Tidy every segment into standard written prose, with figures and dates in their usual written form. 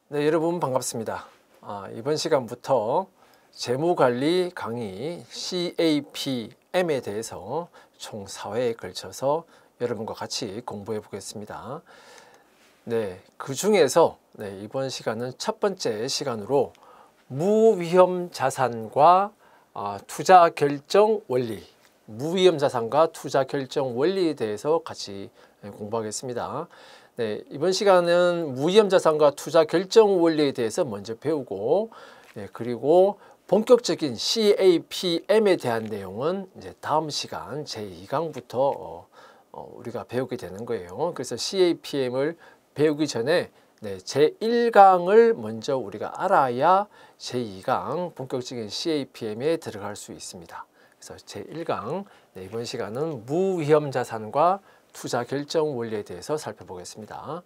네, 여러분 반갑습니다. 이번 시간부터 재무관리 강의 CAPM에 대해서 총 4회에 걸쳐서 여러분과 같이 공부해 보겠습니다. 네, 그 중에서 이번 시간은 첫 번째 시간으로 무위험 자산과 투자 결정 원리, 무위험 자산과 투자 결정 원리에 대해서 같이 공부하겠습니다. 네, 이번 시간은 무위험 자산과 투자 결정 원리에 대해서 먼저 배우고, 그리고 본격적인 CAPM에 대한 내용은 이제 다음 시간 제2강부터 우리가 배우게 되는 거예요. 그래서 CAPM을 배우기 전에 제1강을 먼저 우리가 알아야 제2강 본격적인 CAPM에 들어갈 수 있습니다. 그래서 제1강 이번 시간은 무위험 자산과 투자 결정 원리에 대해서 살펴보겠습니다.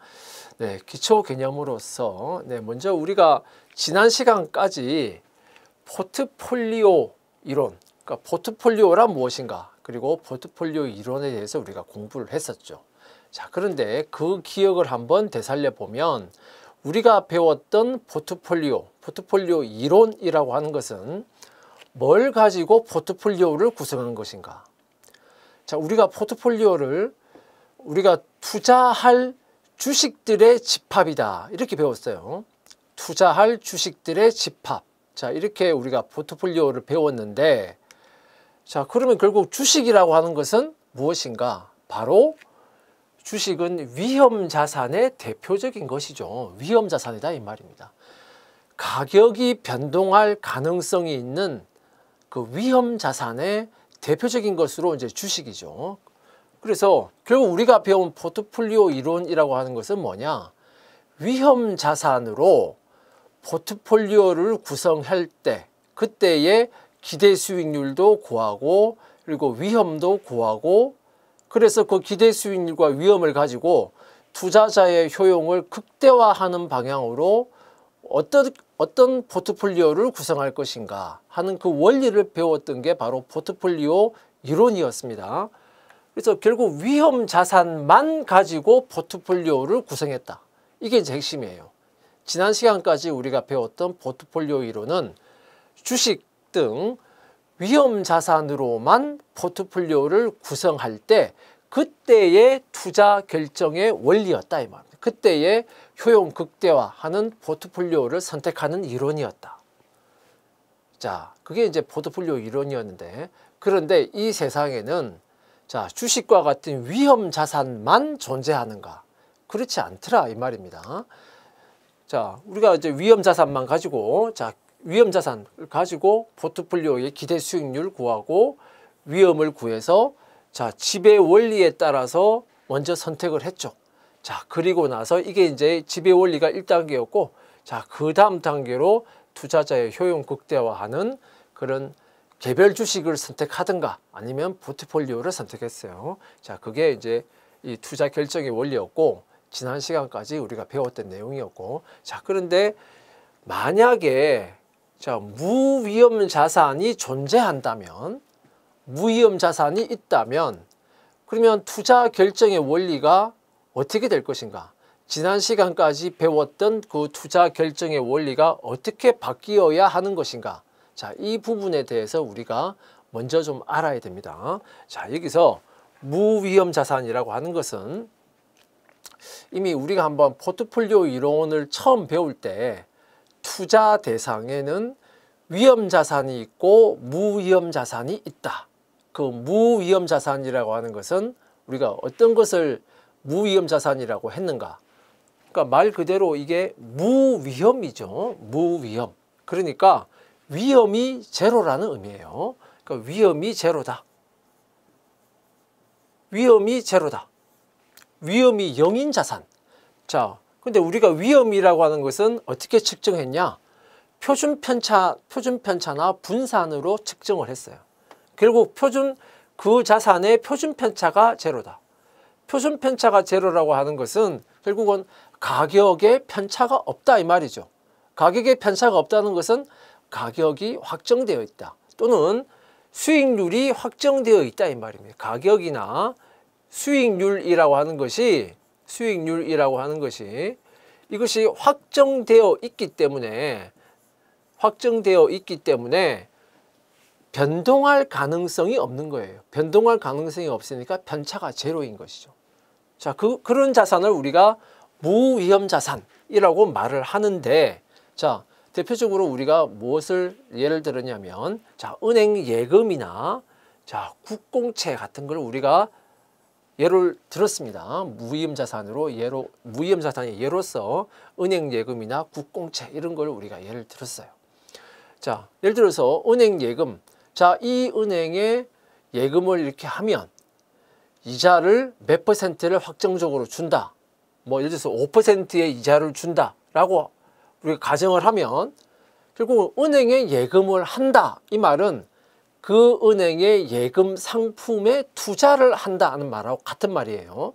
기초 개념으로서 먼저 우리가 지난 시간까지 포트폴리오 이론, 그러니까 포트폴리오란 무엇인가, 그리고 포트폴리오 이론에 대해서 우리가 공부를 했었죠. 자, 그런데 그 기억을 한번 되살려 보면 우리가 배웠던 포트폴리오 이론이라고 하는 것은 뭘 가지고 포트폴리오를 구성한 것인가? 자, 우리가 포트폴리오를 우리가 투자할 주식들의 집합이다, 이렇게 배웠어요. 투자할 주식들의 집합. 자, 이렇게 우리가 포트폴리오를 배웠는데, 자, 그러면 결국 주식이라고 하는 것은 무엇인가? 바로 주식은 위험 자산의 대표적인 것이죠. 위험 자산이다, 이 말입니다. 가격이 변동할 가능성이 있는 그 위험 자산의 대표적인 것으로 이제 주식이죠. 그래서 결국 우리가 배운 포트폴리오 이론이라고 하는 것은 뭐냐? 위험 자산으로 포트폴리오를 구성할 때 그때의 기대 수익률도 고하고, 그리고 위험도 고하고, 그래서 그 기대 수익률과 위험을 가지고 투자자의 효용을 극대화하는 방향으로 어떤 포트폴리오를 구성할 것인가 하는 그 원리를 배웠던 게 바로 포트폴리오 이론이었습니다. 그래서 결국 위험 자산만 가지고 포트폴리오를 구성했다. 이게 이제 핵심이에요. 지난 시간까지 우리가 배웠던 포트폴리오 이론은 주식 등 위험 자산으로만 포트폴리오를 구성할 때 그때의 투자 결정의 원리였다, 이 말입니다. 그때의 효용 극대화하는 포트폴리오를 선택하는 이론이었다. 자, 그게 이제 포트폴리오 이론이었는데, 그런데 이 세상에는 자, 주식과 같은 위험 자산만 존재하는가? 그렇지 않더라, 이 말입니다. 자, 우리가 이제 위험 자산만 가지고, 자, 위험 자산을 가지고 포트폴리오의 기대 수익률 구하고 위험을 구해서, 자, 지배 원리에 따라서 먼저 선택을 했죠. 자, 그리고 나서 이게 이제 지배 원리가 1단계였고, 자, 그 다음 단계로 투자자의 효용 극대화하는 그런 개별 주식을 선택하든가 아니면 포트폴리오를 선택했어요. 자, 그게 이제 이 투자 결정의 원리였고, 지난 시간까지 우리가 배웠던 내용이었고, 자, 그런데 만약에 자, 무위험 자산이 존재한다면, 무위험 자산이 있다면, 그러면 투자 결정의 원리가 어떻게 될 것인가? 지난 시간까지 배웠던 그 투자 결정의 원리가 어떻게 바뀌어야 하는 것인가? 자, 이 부분에 대해서 우리가 먼저 좀 알아야 됩니다. 자, 여기서 무위험 자산이라고 하는 것은 이미 우리가 한번 포트폴리오 이론을 처음 배울 때 투자 대상에는 위험 자산이 있고 무위험 자산이 있다. 그 무위험 자산이라고 하는 것은 우리가 어떤 것을 무위험 자산이라고 했는가? 그러니까 말 그대로 이게 무위험이죠. 무위험. 그러니까 위험이 제로라는 의미예요. 그러니까 위험이 제로다. 위험이 제로다. 위험이 0인 자산. 자, 근데 우리가 위험이라고 하는 것은 어떻게 측정했냐? 표준 편차나 분산으로 측정을 했어요. 결국 그 자산의 표준 편차가 제로다. 표준 편차가 제로라고 하는 것은 결국은 가격에 편차가 없다, 이 말이죠. 가격에 편차가 없다는 것은 가격이 확정되어 있다, 또는 수익률이 확정되어 있다, 이 말입니다. 가격이나 수익률이라고 하는 것이 이것이 확정되어 있기 때문에 변동할 가능성이 없는 거예요. 변동할 가능성이 없으니까 편차가 제로인 것이죠. 자, 그런 자산을 우리가 무위험 자산이라고 말을 하는데, 자, 대표적으로 우리가 무엇을 예를 들었냐면, 자, 은행 예금이나 자, 국공채 같은 걸 우리가 예를 들었습니다. 무위험 자산의 예로서 은행 예금이나 국공채 이런 걸 우리가 예를 들었어요. 자, 예를 들어서 은행 예금. 자, 이 은행에 예금을 이렇게 하면 이자를 몇 퍼센트를 확정적으로 준다. 뭐 예를 들어서 5%의 이자를 준다라고 우리가 가정을 하면, 결국 은행에 예금을 한다. 이 말은 그 은행의 예금 상품에 투자를 한다는 말하고 같은 말이에요.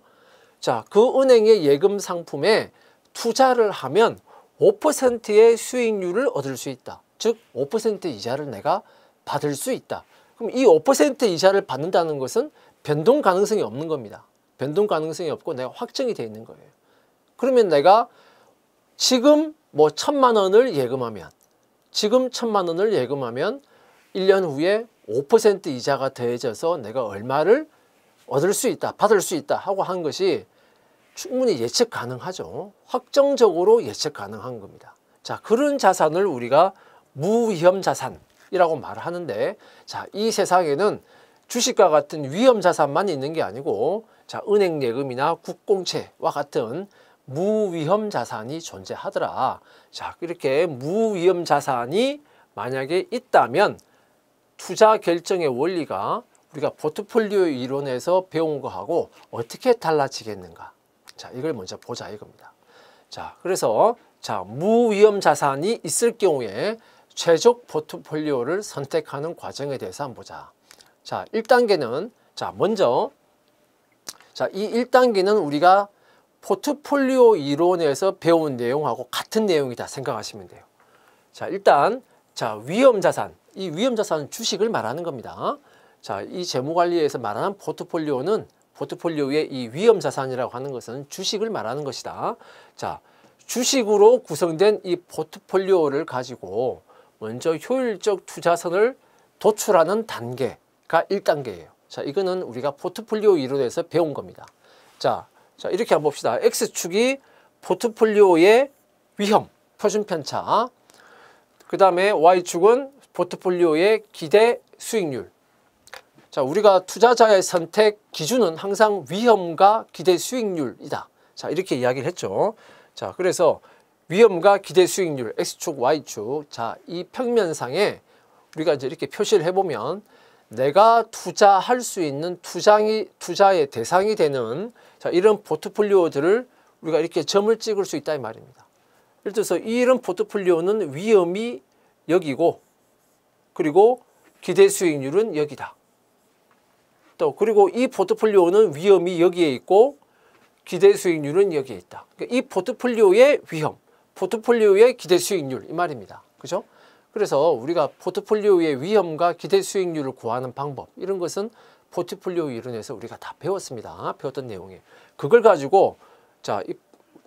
자, 그 은행의 예금 상품에 투자를 하면 5%의 수익률을 얻을 수 있다. 즉 5% 이자를 내가 받을 수 있다. 그럼 이 5% 이자를 받는다는 것은 변동 가능성이 없는 겁니다. 변동 가능성이 없고 내가 확정이 되어 있는 거예요. 그러면 내가 지금 뭐 1,000만 원을 예금하면 1년 후에 5% 이자가 더해져서 내가 얼마를 얻을 수 있다, 받을 수 있다 하고 한 것이 충분히 예측 가능하죠. 확정적으로 예측 가능한 겁니다. 자, 그런 자산을 우리가 무위험 자산이라고 말하는데, 자, 이 세상에는 주식과 같은 위험 자산만 있는 게 아니고, 자, 은행 예금이나 국공채와 같은 무위험 자산이 존재하더라. 자, 이렇게 무위험 자산이 만약에 있다면 투자 결정의 원리가 우리가 포트폴리오 이론에서 배운 거하고 어떻게 달라지겠는가? 자, 이걸 먼저 보자 이겁니다. 자, 그래서 자, 무위험 자산이 있을 경우에 최적 포트폴리오를 선택하는 과정에 대해서 한번 보자. 자, 1단계는 자, 먼저 자, 이 1단계는 우리가 포트폴리오 이론에서 배운 내용하고 같은 내용이다 생각하시면 돼요. 자, 일단 자, 위험 자산. 이 위험 자산은 주식을 말하는 겁니다. 자, 이 재무관리에서 말하는 포트폴리오의 이 위험 자산이라고 하는 것은 주식을 말하는 것이다. 자, 주식으로 구성된 이 포트폴리오를 가지고 먼저 효율적 투자선을 도출하는 단계가 1단계예요. 자, 이거는 우리가 포트폴리오 이론에서 배운 겁니다. 자, 이렇게 한번 봅시다. X축이 포트폴리오의 위험, 표준 편차. 그 다음에 Y축은 포트폴리오의 기대 수익률. 자, 우리가 투자자의 선택 기준은 항상 위험과 기대 수익률이다. 자, 이렇게 이야기를 했죠. 자, 그래서 위험과 기대 수익률, X축, Y축. 자, 이 평면상에 우리가 이제 이렇게 표시를 해보면 내가 투자할 수 있는 투자의 대상이 되는 자, 이런 포트폴리오들을 우리가 이렇게 점을 찍을 수 있다 이 말입니다. 예를 들어서 이런 포트폴리오는 위험이 여기고 그리고 기대 수익률은 여기다. 또 그리고 이 포트폴리오는 위험이 여기에 있고 기대 수익률은 여기에 있다. 그러니까 이 포트폴리오의 위험, 포트폴리오의 기대 수익률 이 말입니다. 그죠? 그래서 우리가 포트폴리오의 위험과 기대 수익률을 구하는 방법 이런 것은 포트폴리오 이론에서 우리가 다 배웠습니다. 배웠던 내용이에요. 그걸 가지고 자,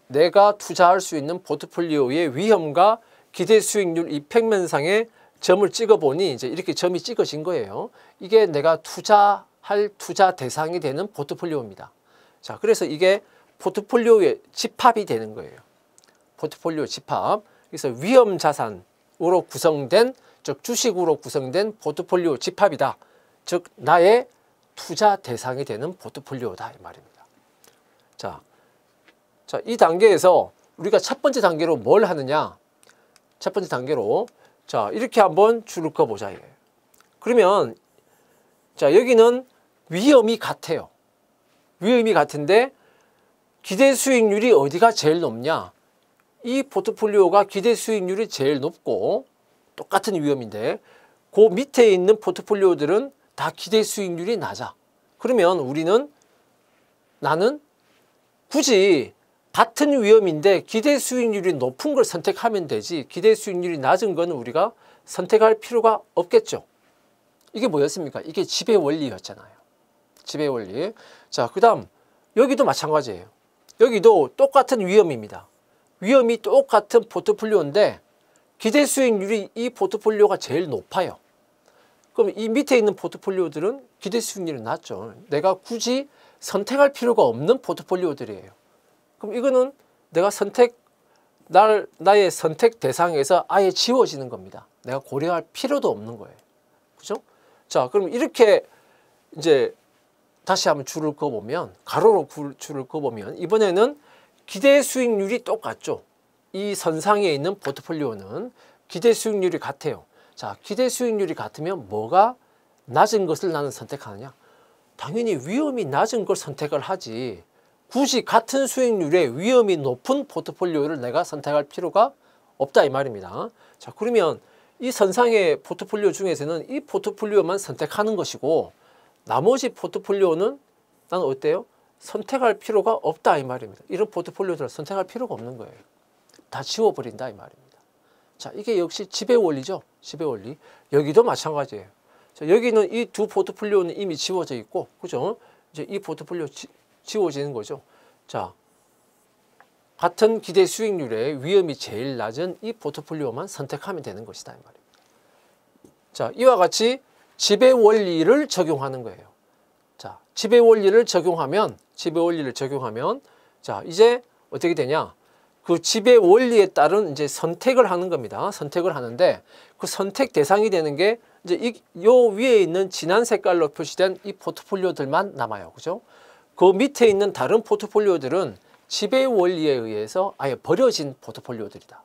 내가 투자할 수 있는 포트폴리오의 위험과 기대 수익률 이 평면상에 점을 찍어 보니 이제 이렇게 점이 찍어진 거예요. 이게 내가 투자할 투자 대상이 되는 포트폴리오입니다. 자, 그래서 이게 포트폴리오의 집합이 되는 거예요. 포트폴리오 집합. 그래서 위험 자산으로 구성된, 즉 주식으로 구성된 포트폴리오 집합이다. 즉 나의 투자 대상이 되는 포트폴리오다 이 말입니다. 자, 이 단계에서 우리가 첫 번째 단계로 뭘 하느냐? 첫 번째 단계로 자, 이렇게 한번 줄을 그어보자 이거예요. 그러면 자, 여기는 위험이 같아요. 위험이 같은데 기대 수익률이 어디가 제일 높냐? 이 포트폴리오가 기대 수익률이 제일 높고 똑같은 위험인데 그 밑에 있는 포트폴리오들은 다 기대 수익률이 낮아. 그러면 나는 굳이 같은 위험인데 기대 수익률이 높은 걸 선택하면 되지 기대 수익률이 낮은 거는 우리가 선택할 필요가 없겠죠. 이게 뭐였습니까? 이게 지배 원리였잖아요. 지배 원리. 자, 그 다음 여기도 마찬가지예요. 여기도 똑같은 위험입니다. 위험이 똑같은 포트폴리오인데 기대 수익률이 이 포트폴리오가 제일 높아요. 그럼 이 밑에 있는 포트폴리오들은 기대 수익률이 낮죠. 내가 굳이 선택할 필요가 없는 포트폴리오들이에요. 그럼 이거는 내가 나의 선택 대상에서 아예 지워지는 겁니다. 내가 고려할 필요도 없는 거예요. 그죠? 자, 그럼 이렇게 이제 다시 한번 줄을 그어보면, 가로로 줄을 그어보면, 이번에는 기대 수익률이 똑같죠. 이 선상에 있는 포트폴리오는 기대 수익률이 같아요. 자, 기대 수익률이 같으면 뭐가 낮은 것을 나는 선택하느냐? 당연히 위험이 낮은 걸 선택을 하지. 굳이 같은 수익률에 위험이 높은 포트폴리오를 내가 선택할 필요가 없다 이 말입니다. 자, 그러면 이 선상의 포트폴리오 중에서는 이 포트폴리오만 선택하는 것이고 나머지 포트폴리오는 나는 어때요? 선택할 필요가 없다 이 말입니다. 이런 포트폴리오들을 선택할 필요가 없는 거예요. 다 지워버린다 이 말입니다. 자, 이게 역시 지배 원리죠. 지배 원리. 여기도 마찬가지예요. 자, 여기는 이 두 포트폴리오는 이미 지워져 있고, 그죠? 이제 이 포트폴리오 지워지는 거죠. 자, 같은 기대 수익률에 위험이 제일 낮은 이 포트폴리오만 선택하면 되는 것이다 이 말입니다. 자, 이와 같이 지배 원리를 적용하는 거예요. 자, 지배 원리를 적용하면 자, 이제 어떻게 되냐? 그 지배 원리에 따른 이제 선택을 하는 겁니다. 선택을 하는데 그 선택 대상이 되는 게 이제 요 위에 있는 진한 색깔로 표시된 이 포트폴리오들만 남아요. 그죠? 그 밑에 있는 다른 포트폴리오들은 지배 원리에 의해서 아예 버려진 포트폴리오들이다.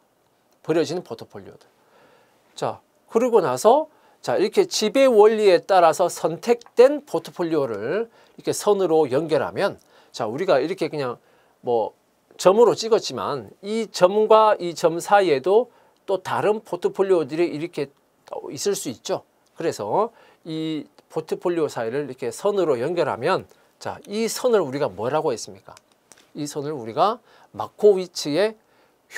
버려진 포트폴리오들. 자, 그러고 나서 자, 이렇게 지배 원리에 따라서 선택된 포트폴리오를 이렇게 선으로 연결하면, 자, 우리가 이렇게 그냥 뭐 점으로 찍었지만 이 점과 이 점 사이에도 또 다른 포트폴리오들이 이렇게 있을 수 있죠. 그래서 이 포트폴리오 사이를 이렇게 선으로 연결하면, 자, 이 선을 우리가 뭐라고 했습니까? 이 선을 우리가 마코위츠의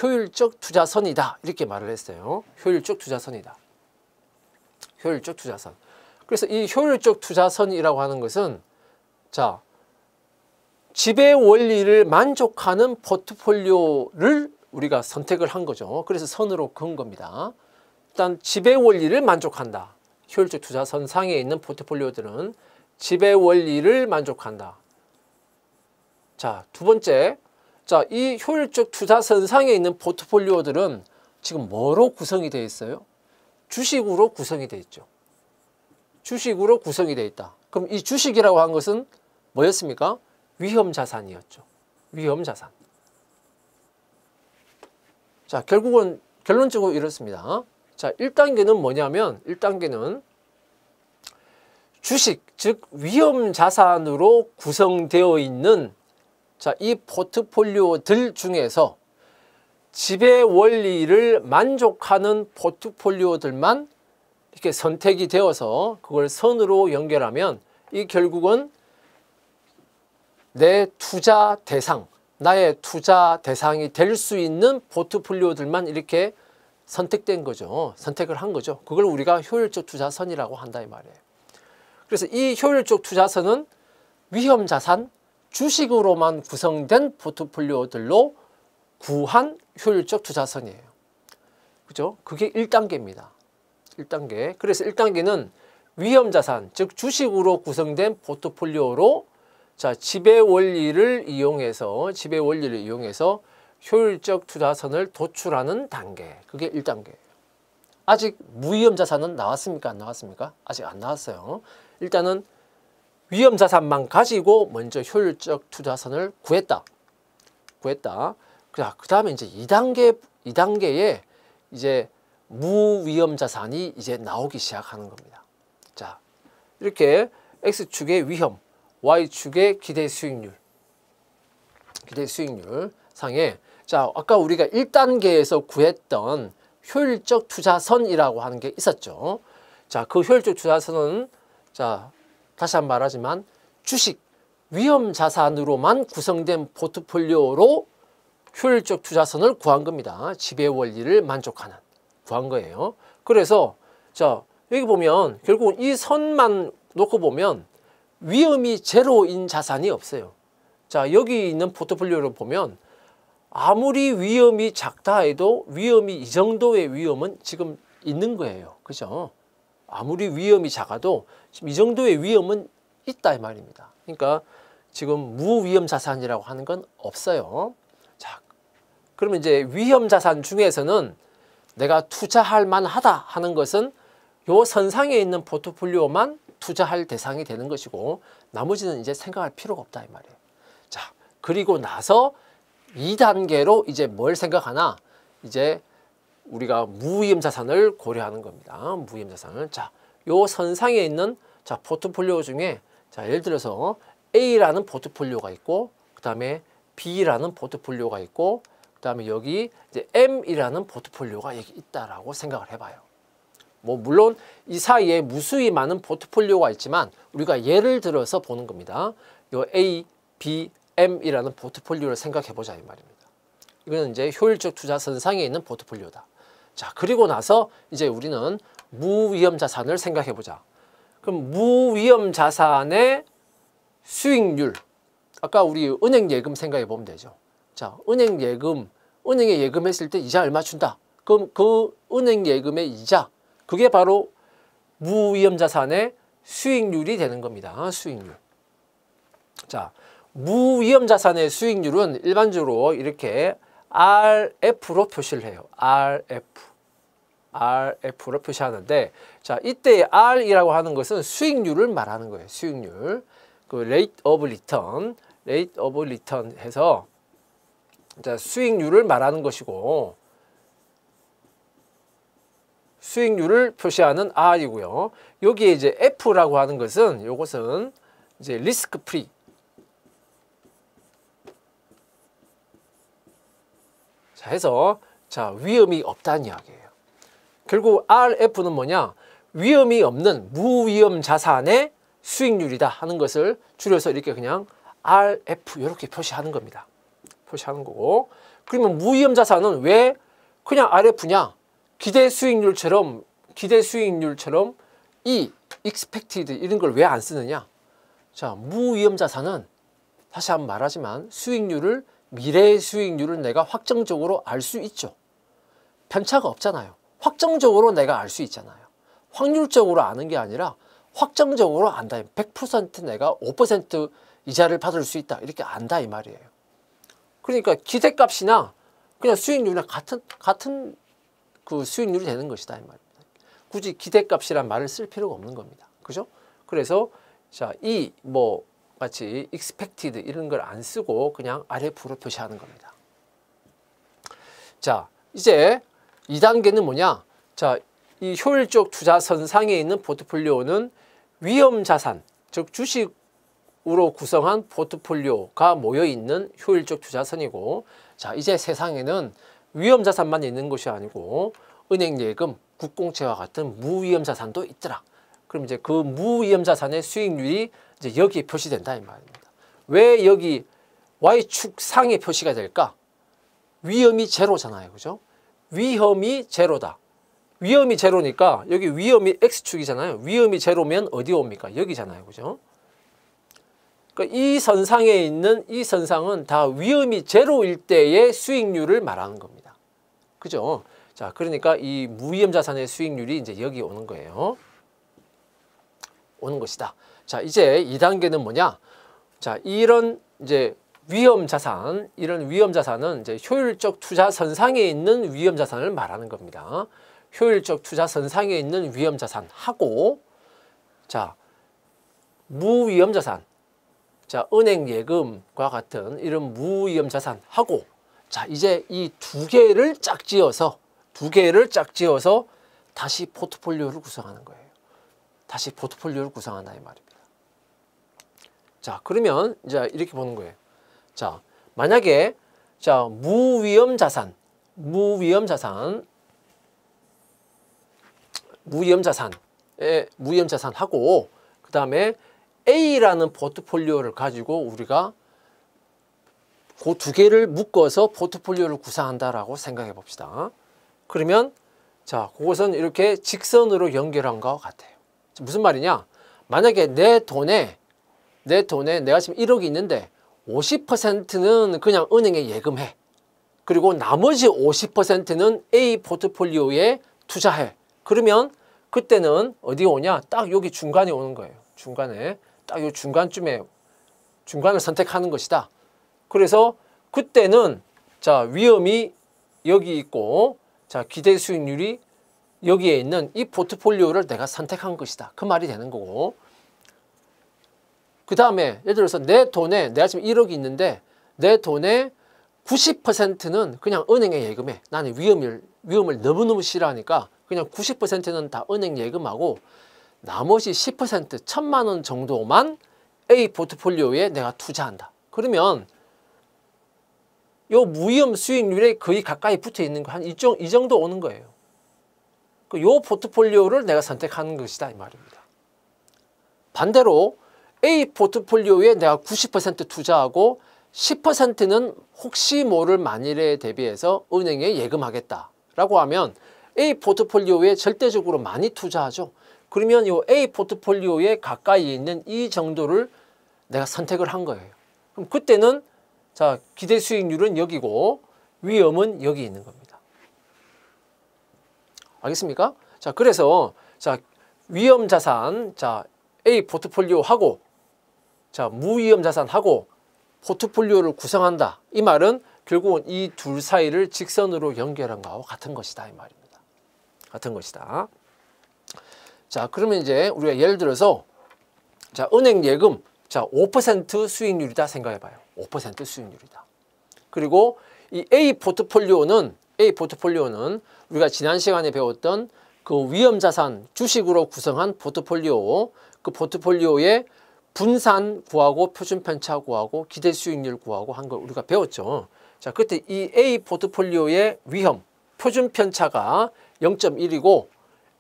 효율적 투자선이다 이렇게 말을 했어요. 효율적 투자선이다. 효율적 투자선. 그래서 이 효율적 투자선이라고 하는 것은, 자, 지배 원리를 만족하는 포트폴리오를 우리가 선택을 한 거죠. 그래서 선으로 그은 겁니다. 일단 지배 원리를 만족한다. 효율적 투자선 상에 있는 포트폴리오들은 지배 원리를 만족한다. 자, 두 번째, 자, 이 효율적 투자선 상에 있는 포트폴리오들은 지금 뭐로 구성이 되어 있어요? 주식으로 구성이 되어 있죠. 주식으로 구성이 되어 있다. 그럼 이 주식이라고 한 것은 뭐였습니까? 위험자산이었죠. 위험자산. 자, 결국은 결론적으로 이렇습니다. 자, 1단계는 뭐냐면 1단계는 주식, 즉 위험자산으로 구성되어 있는, 자, 이 포트폴리오들 중에서 지배 원리를 만족하는 포트폴리오들만 이렇게 선택이 되어서 그걸 선으로 연결하면 이 결국은 내 투자 대상, 나의 투자 대상이 될 수 있는 포트폴리오들만 이렇게 선택된 거죠. 선택을 한 거죠. 그걸 우리가 효율적 투자선이라고 한다 이 말이에요. 그래서 이 효율적 투자선은 위험자산, 주식으로만 구성된 포트폴리오들로 구한 효율적 투자선이에요. 그죠? 그게 1단계입니다. 1단계. 그래서 1단계는 위험자산, 즉 주식으로 구성된 포트폴리오로, 자, 지배 원리를 이용해서 효율적 투자선을 도출하는 단계. 그게 1단계예요. 아직 무위험자산은 나왔습니까? 안 나왔습니까? 아직 안 나왔어요. 일단은 위험자산만 가지고 먼저 효율적 투자선을 구했다. 자, 그 다음에 이제 2단계에 이제 무위험자산이 이제 나오기 시작하는 겁니다. 자, 이렇게 X축의 위험, Y축의 기대 수익률 상에, 자, 아까 우리가 1단계에서 구했던 효율적 투자선이라고 하는 게 있었죠. 자, 그 효율적 투자선은, 자, 다시 한번 말하지만 주식, 위험자산으로만 구성된 포트폴리오로 효율적 투자선을 구한 겁니다. 지배 원리를 만족하는, 구한 거예요. 그래서 자, 여기 보면 결국은 이 선만 놓고 보면 위험이 제로인 자산이 없어요. 자, 여기 있는 포트폴리오를 보면 아무리 위험이 작다 해도 위험이 이 정도의 위험은 지금 있는 거예요. 그죠? 아무리 위험이 작아도 지금 이 정도의 위험은 있다 이 말입니다. 그러니까 지금 무위험 자산이라고 하는 건 없어요. 자, 그러면 이제 위험 자산 중에서는 내가 투자할 만하다 하는 것은 요 선상에 있는 포트폴리오만 투자할 대상이 되는 것이고 나머지는 이제 생각할 필요가 없다 이 말이에요. 자, 그리고 나서 2단계로 이제 뭘 생각하나? 이제 우리가 무위험 자산을 고려하는 겁니다. 무위험 자산을. 자, 요 선상에 있는 자, 포트폴리오 중에 자, 예를 들어서 A라는 포트폴리오가 있고 그다음에 B라는 포트폴리오가 있고 그다음에 여기 이제 M이라는 포트폴리오가 여기 있다라고 생각을 해 봐요. 뭐 물론 이 사이에 무수히 많은 포트폴리오가 있지만 우리가 예를 들어서 보는 겁니다. 요 A, B, M이라는 포트폴리오를 생각해 보자 이 말입니다. 이거는 이제 효율적 투자 선상에 있는 포트폴리오다. 자, 그리고 나서 이제 우리는 무위험 자산을 생각해 보자. 그럼 무위험 자산의 수익률, 아까 우리 은행 예금 생각해 보면 되죠. 자, 은행 예금, 은행에 예금했을 때 이자 얼마 준다. 그럼 그 은행 예금의 이자, 그게 바로 무위험 자산의 수익률이 되는 겁니다. 수익률. 자, 무위험 자산의 수익률은 일반적으로 이렇게 RF로 표시를 해요. RF로 표시하는데, 자, 이때 R이라고 하는 것은 수익률을 말하는 거예요. 수익률. 그 rate of return 해서 자, 수익률을 말하는 것이고 수익률을 표시하는 R이고요. 여기에 이제 F라고 하는 것은 요것은 이제 리스크 프리. 자, 해서 자, 위험이 없다는 이야기예요. 결국 RF는 뭐냐? 위험이 없는 무위험 자산의 수익률이다 하는 것을 줄여서 이렇게 그냥 RF 이렇게 표시하는 겁니다. 표시하는 거고. 그러면 무위험 자산은 왜 그냥 RF냐? 기대 수익률처럼 이 expected 이런 걸 왜 안 쓰느냐? 자, 무위험 자산은 다시 한번 말하지만 수익률을 미래의 수익률을 내가 확정적으로 알 수 있죠. 편차가 없잖아요. 확정적으로 내가 알 수 있잖아요. 확률적으로 아는 게 아니라 확정적으로 안다. 100% 내가 5% 이자를 받을 수 있다. 이렇게 안다 이 말이에요. 그러니까 기대값이나 그냥 수익률이랑 같은 그 수익률이 되는 것이다 이 말입니다. 굳이 기대값이란 말을 쓸 필요가 없는 겁니다. 그죠? 그래서 자, 이 뭐 같이 expected 이런 걸 안 쓰고 그냥 RF로 표시하는 겁니다. 자, 이제 2단계는 뭐냐? 자, 이 효율적 투자 선상에 있는 포트폴리오는 위험 자산, 즉 주식으로 구성한 포트폴리오가 모여 있는 효율적 투자선이고, 자, 이제 세상에는 위험 자산만 있는 것이 아니고 은행 예금, 국공채와 같은 무위험 자산도 있더라. 그럼 이제 그 무위험 자산의 수익률이 이제 여기에 표시된다 이 말입니다. 왜 여기 Y축 상에 표시가 될까? 위험이 제로잖아요. 그죠? 위험이 제로다. 위험이 제로니까 여기 위험이 X축이잖아요. 위험이 제로면 어디 옵니까? 여기잖아요. 그죠? 그러니까 이 선상에 있는 이 선상은 다 위험이 제로일 때의 수익률을 말하는 겁니다. 그죠? 자, 그러니까 이 무위험 자산의 수익률이 이제 여기 오는 거예요. 오는 것이다. 자, 이제 2단계는 뭐냐? 자, 이런 이제 위험 자산, 이런 위험 자산은 이제 효율적 투자 선상에 있는 위험 자산을 말하는 겁니다. 효율적 투자 선상에 있는 위험 자산하고, 자, 무위험 자산, 자, 은행 예금과 같은 이런 무위험 자산하고, 자, 이제 이 두 개를 짝지어서 다시 포트폴리오를 구성하는 거예요. 다시 포트폴리오를 구성한다 이 말입니다. 자, 그러면 이제 이렇게 보는 거예요. 자, 만약에 자, 무위험 자산하고 그다음에 A라는 포트폴리오를 가지고 우리가 그 두 개를 묶어서 포트폴리오를 구성한다라고 생각해 봅시다. 그러면 자, 그것은 이렇게 직선으로 연결한 것 같아요. 무슨 말이냐? 만약에 내 돈에 내가 지금 1억이 있는데 50%는 그냥 은행에 예금해. 그리고 나머지 50%는 A 포트폴리오에 투자해. 그러면 그때는 어디 오냐? 딱 여기 중간에 오는 거예요. 중간에. 딱 요 중간쯤에 중간을 선택하는 것이다. 그래서 그때는 자, 위험이 여기 있고 자, 기대 수익률이 여기에 있는 이 포트폴리오를 내가 선택한 것이다. 그 말이 되는 거고. 그 다음에 예를 들어서 내 돈에 내가 지금 1억이 있는데 내 돈의 90%는 그냥 은행에 예금해. 나는 위험을 너무너무 싫어하니까 그냥 90%는 다 은행 예금하고 나머지 10% 1,000만 원 정도만 A 포트폴리오에 내가 투자한다. 그러면 요 무위험 수익률에 거의 가까이 붙어 있는 거 한 이 정도 오는 거예요. 요 포트폴리오를 내가 선택하는 것이다 이 말입니다. 반대로 A 포트폴리오에 내가 90% 투자하고 10%는 혹시 모를 만일에 대비해서 은행에 예금하겠다라고 하면 A 포트폴리오에 절대적으로 많이 투자하죠. 그러면 이 A 포트폴리오에 가까이 있는 이 정도를 내가 선택을 한 거예요. 그럼 그때는 자, 기대 수익률은 여기고 위험은 여기 있는 겁니다. 알겠습니까? 자, 그래서 자, 위험 자산, 자, A 포트폴리오하고 자, 무위험 자산하고 포트폴리오를 구성한다. 이 말은 결국은 이 둘 사이를 직선으로 연결한 거하고 같은 것이다 이 말입니다. 같은 것이다. 자, 그러면 이제 우리가 예를 들어서 자, 은행 예금 자, 5% 수익률이다 생각해 봐요. 5% 수익률이다. 그리고 이 A 포트폴리오는 우리가 지난 시간에 배웠던 그 위험 자산 주식으로 구성한 포트폴리오, 그 포트폴리오에 분산 구하고 표준 편차 구하고 기대 수익률 구하고 한 걸 우리가 배웠죠. 자, 그때 이 A 포트폴리오의 위험 표준 편차가 0.1이고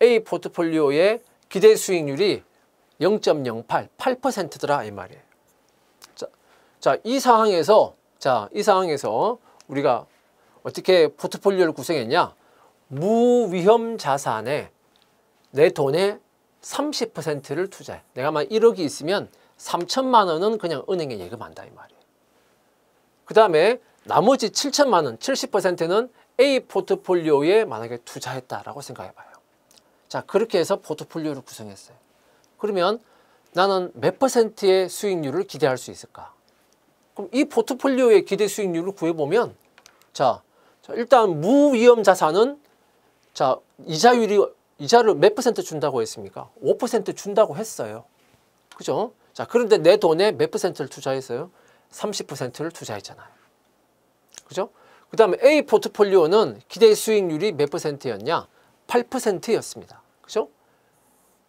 A 포트폴리오의 기대 수익률이 0.08, 8%더라 이 말이에요. 자, 이 상황에서 우리가 어떻게 포트폴리오를 구성했냐? 무위험 자산에 내 돈의 30%를 투자해. 내가 만 1억이 있으면 3천만 원은 그냥 은행에 예금한다 이 말이에요. 그 다음에 나머지 7천만 원, 70%는 A 포트폴리오에 만약에 투자했다라고 생각해 봐요. 자, 그렇게 해서 포트폴리오를 구성했어요. 그러면 나는 몇 %의 수익률을 기대할 수 있을까? 그럼 이 포트폴리오의 기대 수익률을 구해보면 자, 일단 무위험 자산은 자, 이자를 몇 % 준다고 했습니까? 5% 준다고 했어요. 그죠? 자, 그런데 내 돈에 몇 %를 투자했어요? 30%를 투자했잖아요. 그죠? 그 다음에 A 포트폴리오는 기대 수익률이 몇 %였냐? 8%였습니다. 그죠?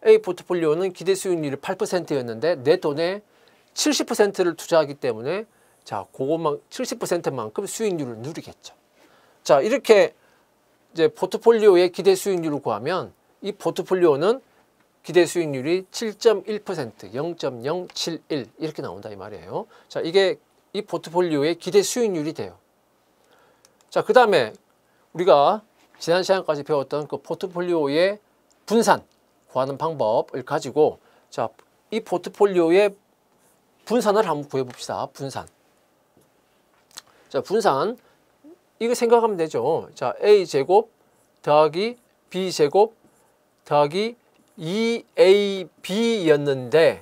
A 포트폴리오는 기대 수익률이 8%였는데 내 돈의 70%를 투자하기 때문에 자, 그것만 70%만큼 수익률을 누리겠죠. 자, 이렇게 이제 포트폴리오의 기대 수익률을 구하면 이 포트폴리오는 기대 수익률이 7.1%, 0.071 이렇게 나온다 이 말이에요. 자, 이게 이 포트폴리오의 기대 수익률이 돼요. 자, 그 다음에 우리가 지난 시간까지 배웠던 그 포트폴리오의 분산 구하는 방법을 가지고 자, 이 포트폴리오의 분산을 한번 구해봅시다. 분산. 자, 분산 이거 생각하면 되죠. 자, A제곱 더하기 B제곱 더하기 2AB였는데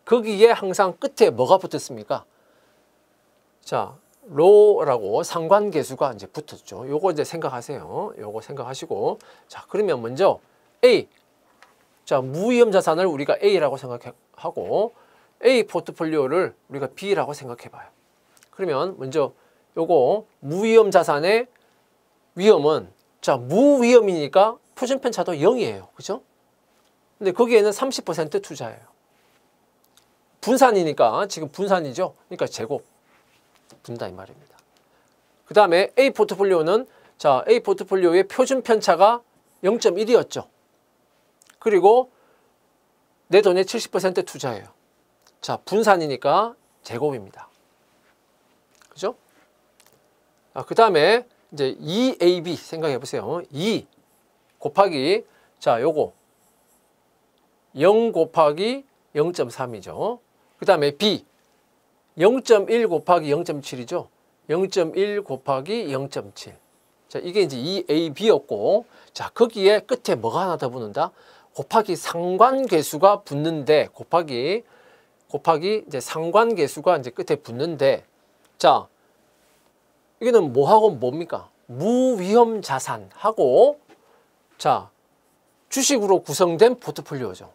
거기에 항상 끝에 뭐가 붙었습니까? 자, 로라고 상관계수가 이제 붙었죠. 요거 이제 생각하세요. 요거 생각하시고 자, 그러면 먼저 A 자, 무위험 자산을 우리가 A라고 생각하고 A 포트폴리오를 우리가 B라고 생각해 봐요. 그러면 먼저 요거 무위험 자산의 위험은 자, 무위험이니까 표준 편차도 0이에요. 그죠? 근데 거기에는 30% 투자예요. 분산이니까 지금 분산이죠. 그러니까 제곱 분다 이 말입니다. 그 다음에 A 포트폴리오는 자, A 포트폴리오의 표준 편차가 0.1이었죠. 그리고 내 돈의 70% 투자예요. 자, 분산이니까 제곱입니다. 그죠? 그 다음에 이제 2AB 생각해 보세요. 2 곱하기 자, 요거 0 곱하기 0.3이죠. 그 다음에 B 0.1 곱하기 0.7이죠. 0.1 곱하기 0.7. 자, 이게 이제 2AB였고, 자, 거기에 끝에 뭐가 하나 더 붙는다? 곱하기 상관계수가 붙는데, 곱하기 이제 상관계수가 이제 끝에 붙는데, 자, 이거는 뭐하고 뭡니까? 무위험 자산하고, 자, 주식으로 구성된 포트폴리오죠.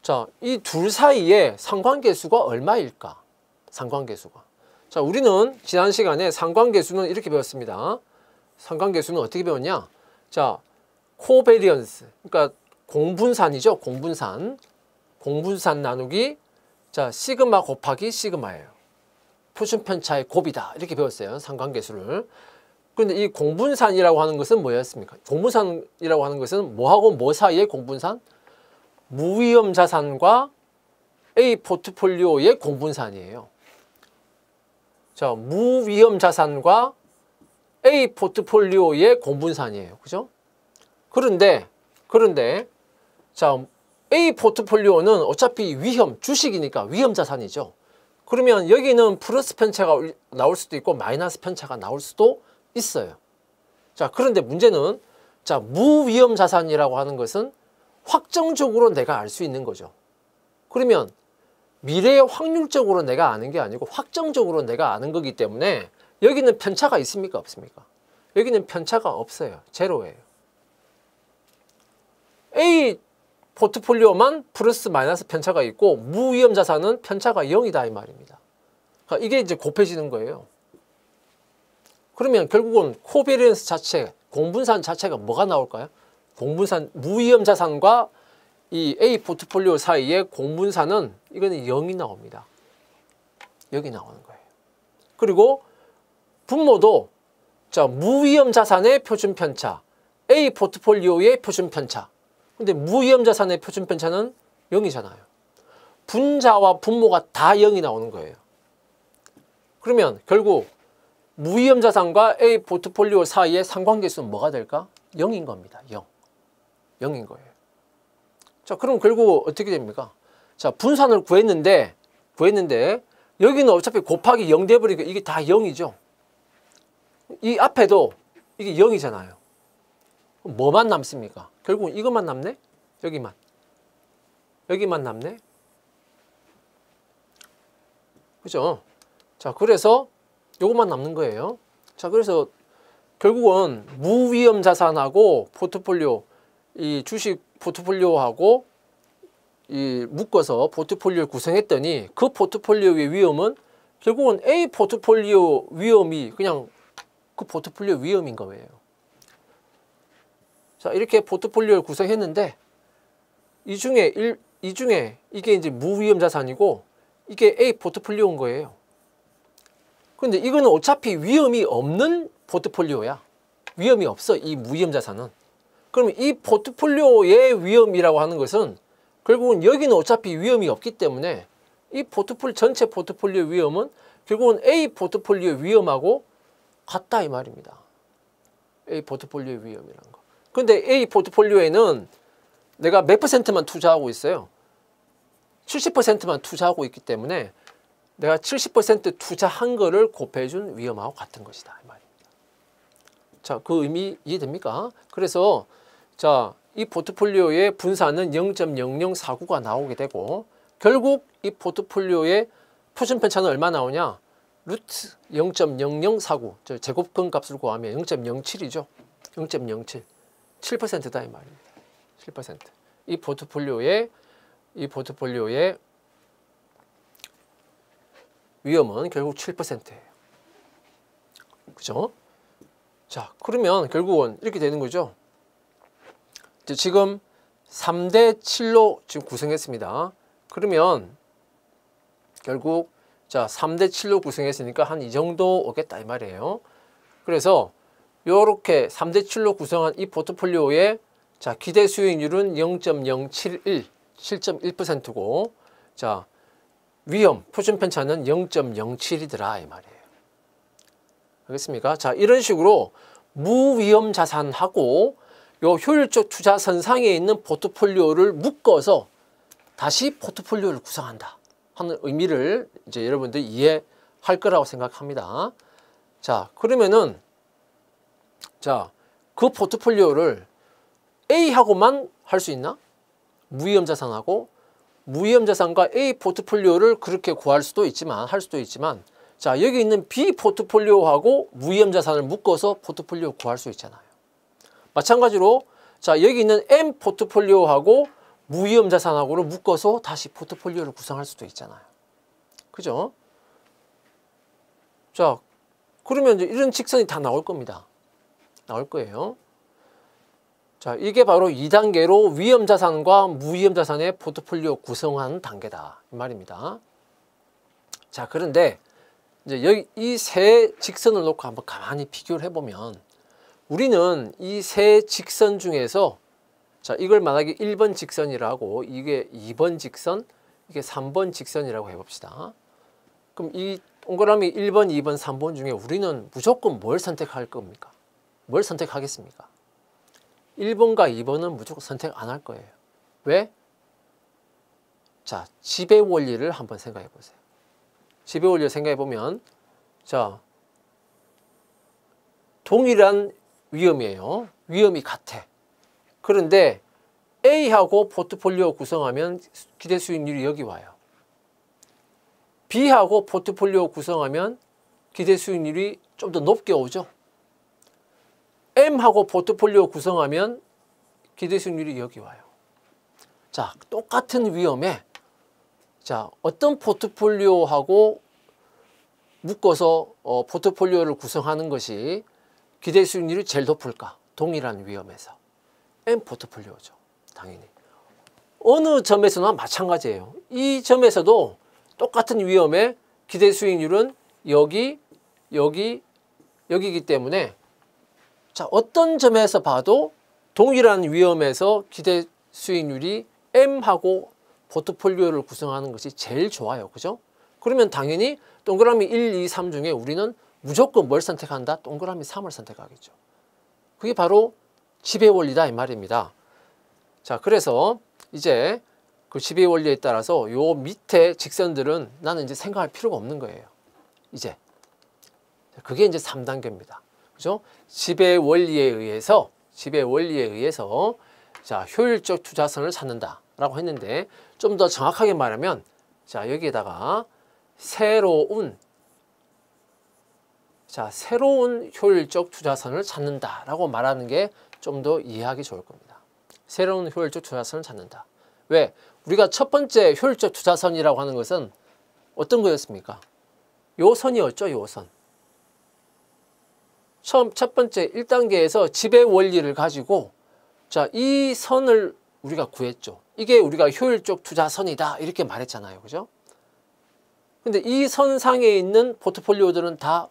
자, 이 둘 사이에 상관계수가 얼마일까? 상관계수가. 자, 우리는 지난 시간에 상관계수는 이렇게 배웠습니다. 상관계수는 어떻게 배웠냐? 자, 코베리언스. 그러니까 공분산이죠. 공분산. 공분산 나누기, 자, 시그마 곱하기 시그마예요. 표준편차의 곱이다. 이렇게 배웠어요. 상관계수를. 그런데 이 공분산이라고 하는 것은 뭐였습니까? 공분산이라고 하는 것은 뭐하고 뭐 사이의 공분산? 무위험 자산과 A 포트폴리오의 공분산이에요. 자, 무위험 자산과 A 포트폴리오의 공분산이에요. 그죠? 그런데 자, A 포트폴리오는 어차피 위험, 주식이니까 위험 자산이죠. 그러면 여기는 플러스 편차가 나올 수도 있고 마이너스 편차가 나올 수도 있어요. 자, 그런데 문제는, 자, 무위험 자산이라고 하는 것은 확정적으로 내가 알 수 있는 거죠. 그러면 미래에 확률적으로 내가 아는 게 아니고 확정적으로 내가 아는 거기 때문에 여기는 편차가 있습니까? 없습니까? 여기는 편차가 없어요. 제로예요. A 포트폴리오만 플러스 마이너스 편차가 있고 무위험 자산은 편차가 0이다 이 말입니다. 그러니까 이게 이제 곱해지는 거예요. 그러면 결국은 코베리언스 자체, 공분산 자체가 뭐가 나올까요? 공분산, 무위험 자산과 이 A 포트폴리오 사이의 공분산은 이거는 0이 나옵니다. 0이 나오는 거예요. 그리고 분모도, 자, 무위험 자산의 표준 편차, A 포트폴리오의 표준 편차. 근데 무위험 자산의 표준 편차는 0이잖아요. 분자와 분모가 다 0이 나오는 거예요. 그러면 결국 무위험 자산과 A 포트폴리오 사이의 상관계수는 뭐가 될까? 0인 겁니다. 0. 0인 거예요. 자, 그럼 결국 어떻게 됩니까? 자, 분산을 구했는데 여기는 어차피 곱하기 0 돼버리니까 이게 다 0이죠. 이 앞에도 이게 0이잖아요. 뭐만 남습니까? 결국은 이것만 남네? 여기만 남네? 그죠? 자, 그래서 요것만 남는 거예요. 자, 그래서 결국은 무위험 자산하고 포트폴리오, 이 주식 포트폴리오하고 이 묶어서 포트폴리오를 구성했더니 그 포트폴리오의 위험은 결국은 A 포트폴리오 위험이 그냥 그 포트폴리오 위험인 거예요. 자, 이렇게 포트폴리오를 구성했는데 이 중에 이게 이제 무위험 자산이고 이게 A 포트폴리오인 거예요. 근데 이거는 어차피 위험이 없는 포트폴리오야. 위험이 없어, 이 무위험 자산은. 그러면 이 포트폴리오의 위험이라고 하는 것은 결국은 여기는 어차피 위험이 없기 때문에 이 전체 포트폴리오 위험은 결국은 A 포트폴리오 위험하고 같다 이 말입니다. A 포트폴리오 위험이라는 거. 근데 A 포트폴리오에는 내가 몇 %만 투자하고 있어요? 70%만 투자하고 있기 때문에 내가 70% 투자한 거를 곱해준 위험하고 같은 것이다 이 말입니다. 자, 그 의미 이해됩니까? 그래서 자, 이 포트폴리오의 분산은 0.0049가 나오게 되고 결국 이 포트폴리오의 표준 편차는 얼마 나오냐? 루트 0.0049, 저 제곱근 값을 구하면 0.07이죠. 0.07, 7%다 이 말입니다. 7%. 이 포트폴리오의 위험은 결국 7%예요. 그죠? 자, 그러면 결국은 이렇게 되는 거죠. 지금 3대 7로 지금 구성했습니다. 그러면 결국 자, 3대 7로 구성했으니까 한 이 정도 오겠다 이 말이에요. 그래서 요렇게 3대 7로 구성한 이 포트폴리오의 자, 기대 수익률은 0.071, 7.1%고 자, 위험, 표준 편차는 0.07이더라 이 말이에요. 알겠습니까? 자, 이런 식으로 무위험 자산하고 요 효율적 투자 선상에 있는 포트폴리오를 묶어서 다시 포트폴리오를 구성한다 하는 의미를 이제 여러분들이 이해할 거라고 생각합니다. 자, 그러면은 자, 그 포트폴리오를 A하고만 할 수 있나? 무위험 자산하고 무위험 자산과 A 포트폴리오를 그렇게 구할 수도 있지만 할 수도 있지만 자, 여기 있는 B 포트폴리오하고 무위험 자산을 묶어서 포트폴리오 구할 수 있잖아요. 마찬가지로 자, 여기 있는 M 포트폴리오하고 무위험 자산하고를 묶어서 다시 포트폴리오를 구성할 수도 있잖아요. 그죠? 자, 그러면 이제 이런 직선이 다 나올 겁니다. 나올 거예요. 자, 이게 바로 2단계로 위험 자산과 무위험 자산의 포트폴리오 구성하는 단계다. 이 말입니다. 자, 그런데 이제 여기 이 세 직선을 놓고 한번 가만히 비교를 해보면 우리는 이 세 직선 중에서 자, 이걸 만약에 1번 직선이라고 이게 2번 직선, 이게 3번 직선이라고 해봅시다. 그럼 이 동그라미 1번, 2번, 3번 중에 우리는 무조건 뭘 선택할 겁니까? 뭘 선택하겠습니까? 1번과 2번은 무조건 선택 안 할 거예요. 왜? 자, 지배 원리를 한번 생각해 보세요. 지배 원리를 생각해 보면 자, 동일한 위험이에요. 위험이 같아. 그런데 A하고 포트폴리오 구성하면 기대 수익률이 여기 와요. B하고 포트폴리오 구성하면 기대 수익률이 좀 더 높게 오죠. M하고 포트폴리오 구성하면 기대 수익률이 여기 와요. 자, 똑같은 위험에 자, 어떤 포트폴리오하고 묶어서 포트폴리오를 구성하는 것이 기대 수익률이 제일 높을까? 동일한 위험에서 M 포트폴리오죠. 당연히. 어느 점에서나 마찬가지예요. 이 점에서도 똑같은 위험에 기대 수익률은 여기이기 때문에 자, 어떤 점에서 봐도 동일한 위험에서 기대 수익률이 M하고 포트폴리오를 구성하는 것이 제일 좋아요. 그죠? 그러면 당연히 동그라미 1, 2, 3 중에 우리는 무조건 뭘 선택한다? 동그라미 3을 선택하겠죠. 그게 바로 지배 원리다 이 말입니다. 자, 그래서 이제 그 지배 원리에 따라서 요 밑에 직선들은 나는 이제 생각할 필요가 없는 거예요. 이제 그게 이제 3단계입니다. 그죠? 지배 원리에 의해서 자, 효율적 투자선을 찾는다라고 했는데 좀 더 정확하게 말하면 자, 여기에다가 새로운 효율적 투자선을 찾는다라고 말하는 게 좀 더 이해하기 좋을 겁니다. 새로운 효율적 투자선을 찾는다. 왜? 우리가 첫 번째 효율적 투자선이라고 하는 것은 어떤 거였습니까? 요 선이었죠, 요 선. 첫 번째 1단계에서 지배 원리를 가지고 자, 이 선을 우리가 구했죠. 이게 우리가 효율적 투자선이다 이렇게 말했잖아요. 그죠? 근데 이 선상에 있는 포트폴리오들은 다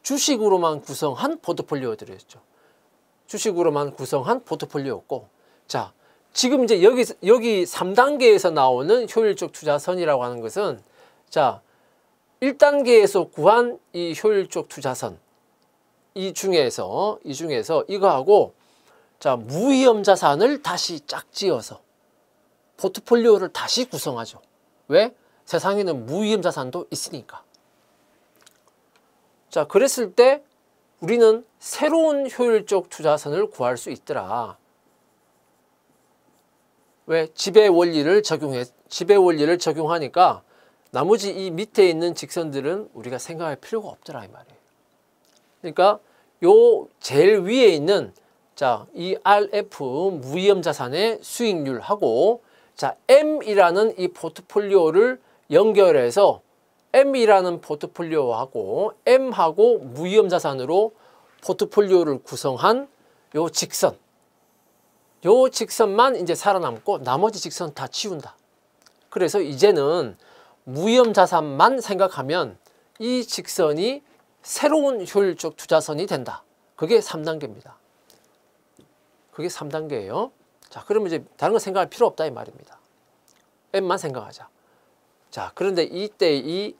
주식으로만 구성한 포트폴리오들이었죠. 주식으로만 구성한 포트폴리오였고 자, 지금 이제 여기 3단계에서 나오는 효율적 투자선이라고 하는 것은 자, 1단계에서 구한 이 효율적 투자선 이 중에서 이거하고 자, 무위험 자산을 다시 짝지어서 포트폴리오를 다시 구성하죠. 왜? 세상에는 무위험 자산도 있으니까. 자, 그랬을 때 우리는 새로운 효율적 투자선을 구할 수 있더라. 왜? 지배 원리를 적용하니까 나머지 이 밑에 있는 직선들은 우리가 생각할 필요가 없더라 이 말이에요. 그러니까 요 제일 위에 있는 자, 이 RF 무위험 자산의 수익률하고 자, M이라는 이 포트폴리오를 연결해서 M이라는 포트폴리오하고 M하고 무위험 자산으로 포트폴리오를 구성한 요 직선만 이제 살아남고 나머지 직선 다 치운다. 그래서 이제는 무위험 자산만 생각하면 이 직선이 새로운 효율적 투자선이 된다. 그게 3단계입니다. 그게 3단계예요. 자, 그러면 이제 다른 거 생각할 필요 없다 이 말입니다. M만 생각하자. 자, 그런데 이때 이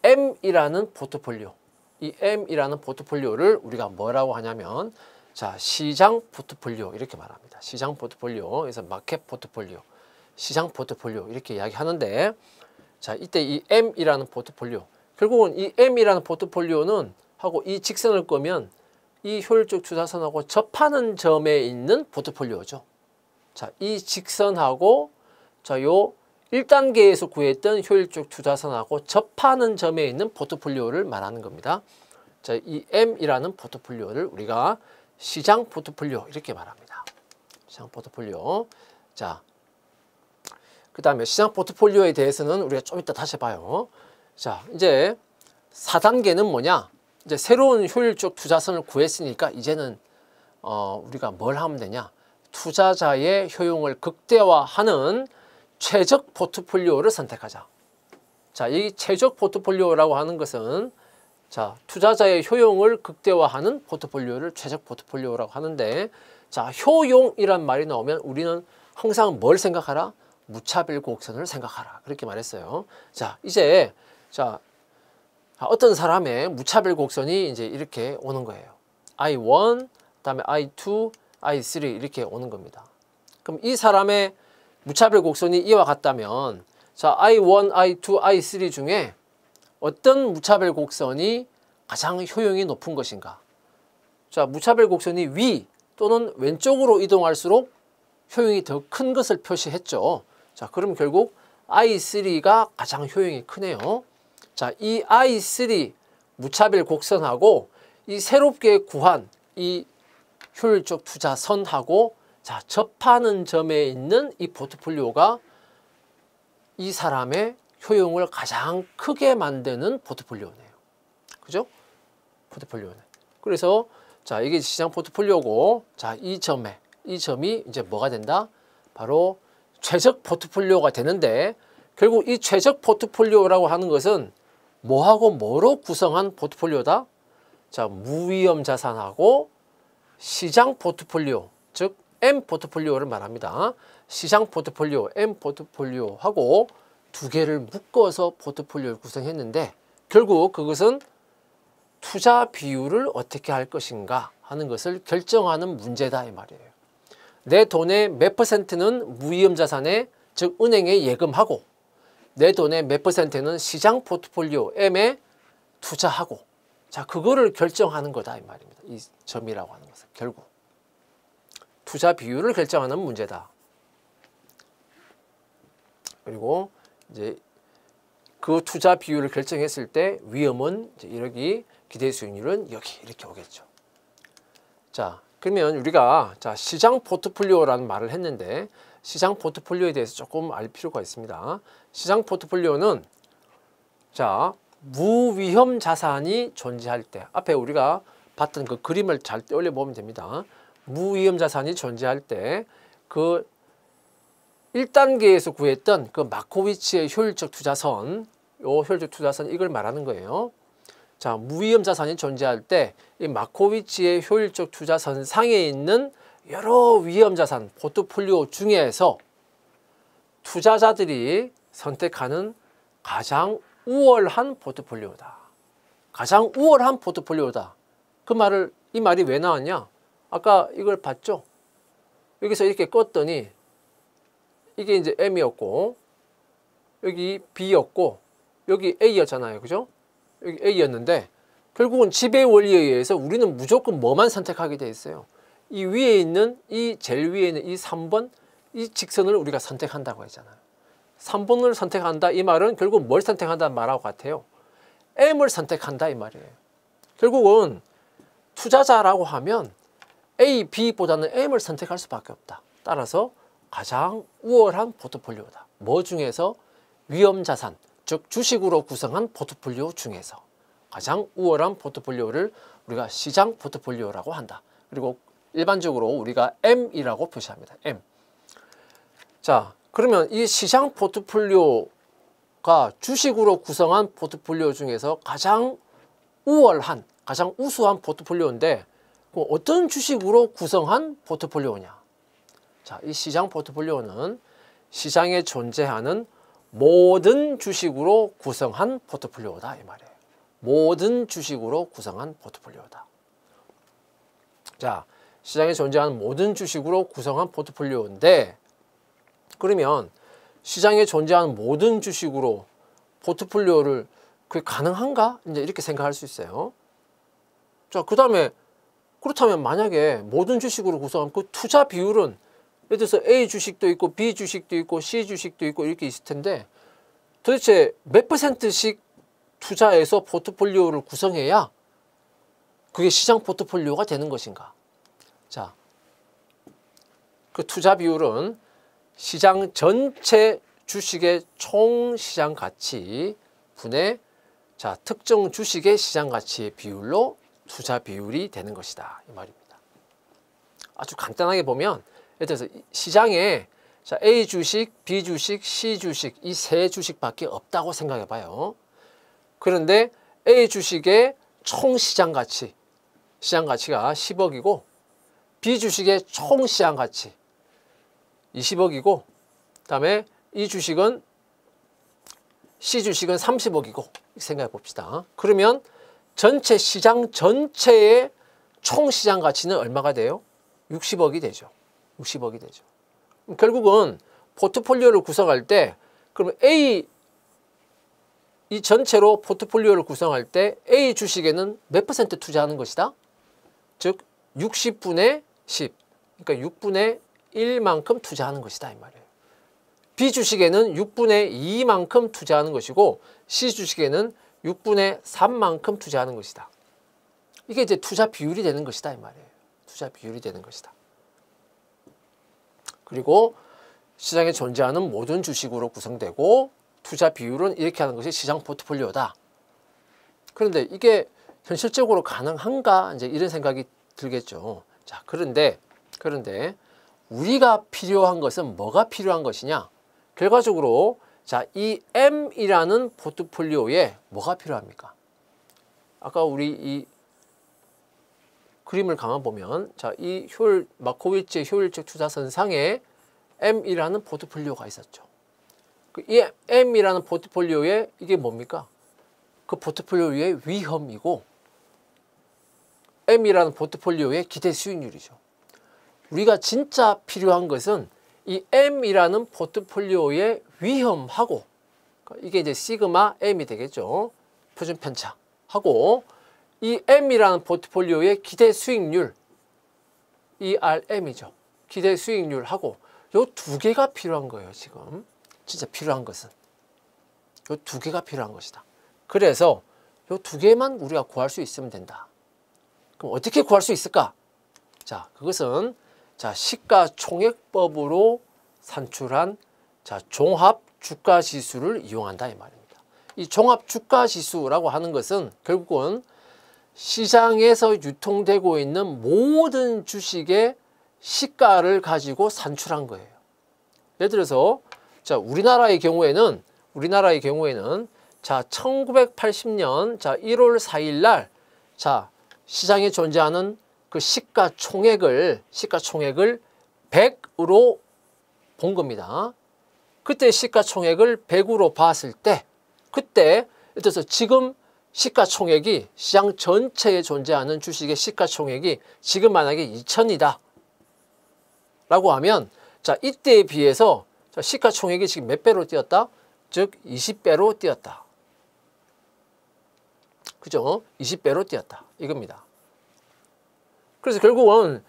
M이라는 포트폴리오를 우리가 뭐라고 하냐면 자, 시장 포트폴리오 이렇게 말합니다. 시장 포트폴리오, 그래서 마켓 포트폴리오, 시장 포트폴리오 이렇게 이야기하는데 자, 이때 이 M이라는 포트폴리오 결국은 이 M이라는 포트폴리오는 하고 이 직선을 끄면 이 효율적 투자선하고 접하는 점에 있는 포트폴리오죠. 자, 이 직선하고 자, 요 1단계에서 구했던 효율적 투자선하고 접하는 점에 있는 포트폴리오를 말하는 겁니다. 자, 이 M이라는 포트폴리오를 우리가 시장 포트폴리오 이렇게 말합니다. 시장 포트폴리오. 자, 그 다음에 시장 포트폴리오에 대해서는 우리가 좀 이따 다시 봐요. 자, 이제 4단계는 뭐냐? 이제 새로운 효율적 투자선을 구했으니까 이제는 우리가 뭘 하면 되냐? 투자자의 효용을 극대화하는 최적 포트폴리오를 선택하자. 자, 이 최적 포트폴리오라고 하는 것은 자, 투자자의 효용을 극대화하는 포트폴리오를 최적 포트폴리오라고 하는데 자, 효용이란 말이 나오면 우리는 항상 뭘 생각하라? 무차별 곡선을 생각하라. 그렇게 말했어요. 자, 이제 자, 어떤 사람의 무차별 곡선이 이제 이렇게 오는 거예요. I1, 그다음에 I2, I3 이렇게 오는 겁니다. 그럼 이 사람의 무차별 곡선이 이와 같다면 자, I1, I2, I3 중에 어떤 무차별 곡선이 가장 효용이 높은 것인가? 자, 무차별 곡선이 위 또는 왼쪽으로 이동할수록 효용이 더 큰 것을 표시했죠. 자, 그럼 결국 I3가 가장 효용이 크네요. 자, 이 I3 무차별 곡선하고 이 새롭게 구한 이 효율적 투자선하고 자, 접하는 점에 있는 이 포트폴리오가 이 사람의 효용을 가장 크게 만드는 포트폴리오네요. 그죠? 포트폴리오네. 그래서 자, 이게 시장 포트폴리오고 자, 이 점이 이제 뭐가 된다? 바로 최적 포트폴리오가 되는데 결국 이 최적 포트폴리오라고 하는 것은 뭐하고 뭐로 구성한 포트폴리오다? 자, 무위험 자산하고 시장 포트폴리오, 즉 M 포트폴리오를 말합니다. 시장 포트폴리오, M 포트폴리오하고 두 개를 묶어서 포트폴리오를 구성했는데 결국 그것은 투자 비율을 어떻게 할 것인가 하는 것을 결정하는 문제다 이 말이에요. 내 돈의 몇 퍼센트는 무위험 자산에 즉 은행에 예금하고 내 돈의 몇 퍼센트는 시장 포트폴리오 M에 투자하고 자, 그거를 결정하는 거다 이 말입니다. 이 점이라고 하는 것은 결국 투자 비율을 결정하는 문제다. 그리고 이제 그 투자 비율을 결정했을 때 위험은 이제 여기 기대 수익률은 여기 이렇게 오겠죠. 자, 그러면 우리가 자, 시장 포트폴리오라는 말을 했는데 시장 포트폴리오에 대해서 조금 알 필요가 있습니다. 시장 포트폴리오는 자, 무위험 자산이 존재할 때 앞에 우리가 봤던 그 그림을 잘 떠올려 보면 됩니다. 무위험 자산이 존재할 때 그 1단계에서 구했던 그 마코비치의 효율적 투자선, 요 효율적 투자선 이걸 말하는 거예요. 자, 무위험 자산이 존재할 때 이 마코비치의 효율적 투자선 상에 있는 여러 위험 자산 포트폴리오 중에서 투자자들이 선택하는 가장 우월한 포트폴리오다. 가장 우월한 포트폴리오다. 이 말이 왜 나왔냐? 아까 이걸 봤죠? 여기서 이렇게 껐더니 이게 이제 M이었고 여기 B였고 여기 A였잖아요. 그죠? 여기 A였는데 결국은 지배 원리에 의해서 우리는 무조건 뭐만 선택하게 돼 있어요. 이 위에 있는 이 제일 위에 있는 이 3번 이 직선을 우리가 선택한다고 했잖아요. 3번을 선택한다 이 말은 결국 뭘 선택한다는 말하고 같아요. M을 선택한다 이 말이에요. 결국은 투자자라고 하면 A, B보다는 M을 선택할 수밖에 없다. 따라서 가장 우월한 포트폴리오다. 뭐 중에서? 위험자산, 즉 주식으로 구성한 포트폴리오 중에서 가장 우월한 포트폴리오를 우리가 시장 포트폴리오라고 한다. 그리고 일반적으로 우리가 M이라고 표시합니다. M. 자, 그러면 이 시장 포트폴리오가 주식으로 구성한 포트폴리오 중에서 가장 우월한, 가장 우수한 포트폴리오인데 어떤 주식으로 구성한 포트폴리오냐? 자, 이 시장 포트폴리오는 시장에 존재하는 모든 주식으로 구성한 포트폴리오다 이 말이에요. 모든 주식으로 구성한 포트폴리오다. 자, 시장에 존재하는 모든 주식으로 구성한 포트폴리오인데 그러면 시장에 존재하는 모든 주식으로 포트폴리오를 그게 가능한가? 이제 이렇게 생각할 수 있어요. 자, 그다음에 그렇다면 만약에 모든 주식으로 구성한 그 투자 비율은 예를 들어서 A 주식도 있고 B 주식도 있고 C 주식도 있고 이렇게 있을 텐데 도대체 몇 %씩 투자해서 포트폴리오를 구성해야 그게 시장 포트폴리오가 되는 것인가? 자, 그 투자 비율은 시장 전체 주식의 총 시장 가치 분의 자, 특정 주식의 시장 가치의 비율로 투자 비율이 되는 것이다. 이 말입니다. 아주 간단하게 보면 예를 들어서 시장에 자, A 주식, B 주식, C 주식 이 세 주식밖에 없다고 생각해 봐요. 그런데 A 주식의 총 시장 가치가 10억이고 B 주식의 총 시장 가치 20억이고 그다음에 이 주식은 C 주식은 30억이고 생각해 봅시다. 그러면 전체 시장 전체의 총 시장 가치는 얼마가 돼요? 60억이 되죠. 60억이 되죠. 결국은 포트폴리오를 구성할 때 그러면 A 이 전체로 포트폴리오를 구성할 때 A 주식에는 몇 % 투자하는 것이다? 즉 60분의 10 그러니까 6분의 1만큼 투자하는 것이다 이 말이에요. B 주식에는 6분의 2만큼 투자하는 것이고 C 주식에는 6분의 3만큼 투자하는 것이다. 이게 이제 투자 비율이 되는 것이다 이 말이에요. 투자 비율이 되는 것이다. 그리고 시장에 존재하는 모든 주식으로 구성되고 투자 비율은 이렇게 하는 것이 시장 포트폴리오다. 그런데 이게 현실적으로 가능한가? 이제 이런 생각이 들겠죠. 자, 그런데 우리가 필요한 것은 뭐가 필요한 것이냐? 결과적으로 자, 이 M이라는 포트폴리오에 뭐가 필요합니까? 아까 우리 이 그림을 가만 보면 자, 이 마코비치의 효율적 투자선상에 M이라는 포트폴리오가 있었죠. 이 M이라는 포트폴리오에 이게 뭡니까? 그 포트폴리오의 위험이고 M이라는 포트폴리오의 기대 수익률이죠. 우리가 진짜 필요한 것은 이 M이라는 포트폴리오의 위험하고 이게 이제 시그마 M이 되겠죠. 표준 편차하고 이 M이라는 포트폴리오의 기대 수익률 ERM이죠. 기대 수익률하고 요 두 개가 필요한 거예요. 지금 진짜 필요한 것은 요 두 개가 필요한 것이다. 그래서 요 두 개만 우리가 구할 수 있으면 된다. 그럼 어떻게 구할 수 있을까? 자, 그것은 자, 시가총액법으로 산출한 자, 종합 주가 지수를 이용한다 이 말입니다. 이 종합 주가 지수라고 하는 것은 결국은 시장에서 유통되고 있는 모든 주식의 시가를 가지고 산출한 거예요. 예를 들어서 자, 우리나라의 경우에는 자, 1980년 자, 1월 4일 날 자, 시장에 존재하는 그 시가총액을 100으로 본 겁니다. 그때 시가총액을 100으로 봤을 때 그때 예를 들어서 지금 시가총액이 시장 전체에 존재하는 주식의 시가총액이 지금 만약에 2,000이다 라고 하면 자, 이때에 비해서 자, 시가총액이 지금 몇 배로 뛰었다? 즉 20배로 뛰었다. 그죠? 20배로 뛰었다. 이겁니다. 그래서 결국은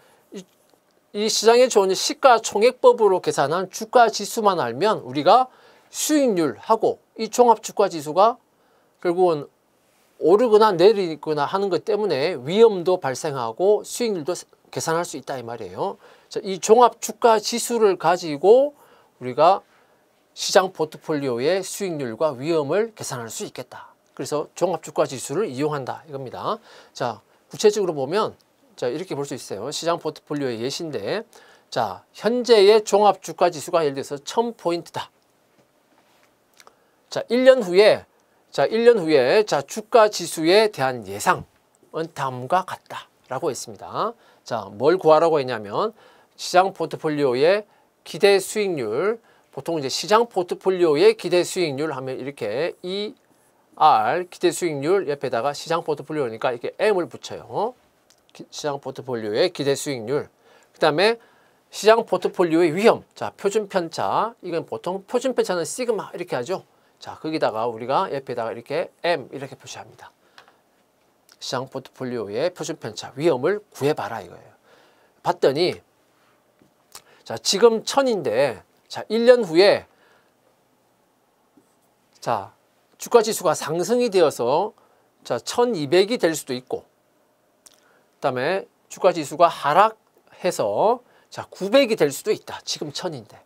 이 시장에 좋은 시가총액법으로 계산한 주가지수만 알면 우리가 수익률하고 이 종합주가지수가 결국은 오르거나 내리거나 하는 것 때문에 위험도 발생하고 수익률도 계산할 수 있다 이 말이에요. 자, 이 종합주가지수를 가지고 우리가 시장 포트폴리오의 수익률과 위험을 계산할 수 있겠다. 그래서 종합주가지수를 이용한다 이겁니다. 자, 구체적으로 보면 자, 이렇게 볼 수 있어요. 시장 포트폴리오의 예시인데 자, 현재의 종합주가지수가 예를 들어서 1000포인트다. 자, 1년 후에 자, 주가지수에 대한 예상은 다음과 같다라고 했습니다. 자, 뭘 구하라고 했냐면 시장 포트폴리오의 기대 수익률, 보통 이제 시장 포트폴리오의 기대 수익률 하면 이렇게 ER 기대 수익률 옆에다가 시장 포트폴리오니까 이렇게 M을 붙여요. 시장 포트폴리오의 기대 수익률. 그 다음에 시장 포트폴리오의 위험. 자, 표준 편차. 이건 보통 표준 편차는 시그마 이렇게 하죠. 자, 거기다가 우리가 옆에다가 이렇게 M 이렇게 표시합니다. 시장 포트폴리오의 표준 편차 위험을 구해봐라 이거예요. 봤더니 자 지금 1000인데 자 1년 후에 자 주가 지수가 상승이 되어서 자 1200이 될 수도 있고, 그다음에 주가 지수가 하락해서 자 900이 될 수도 있다. 지금 1000인데.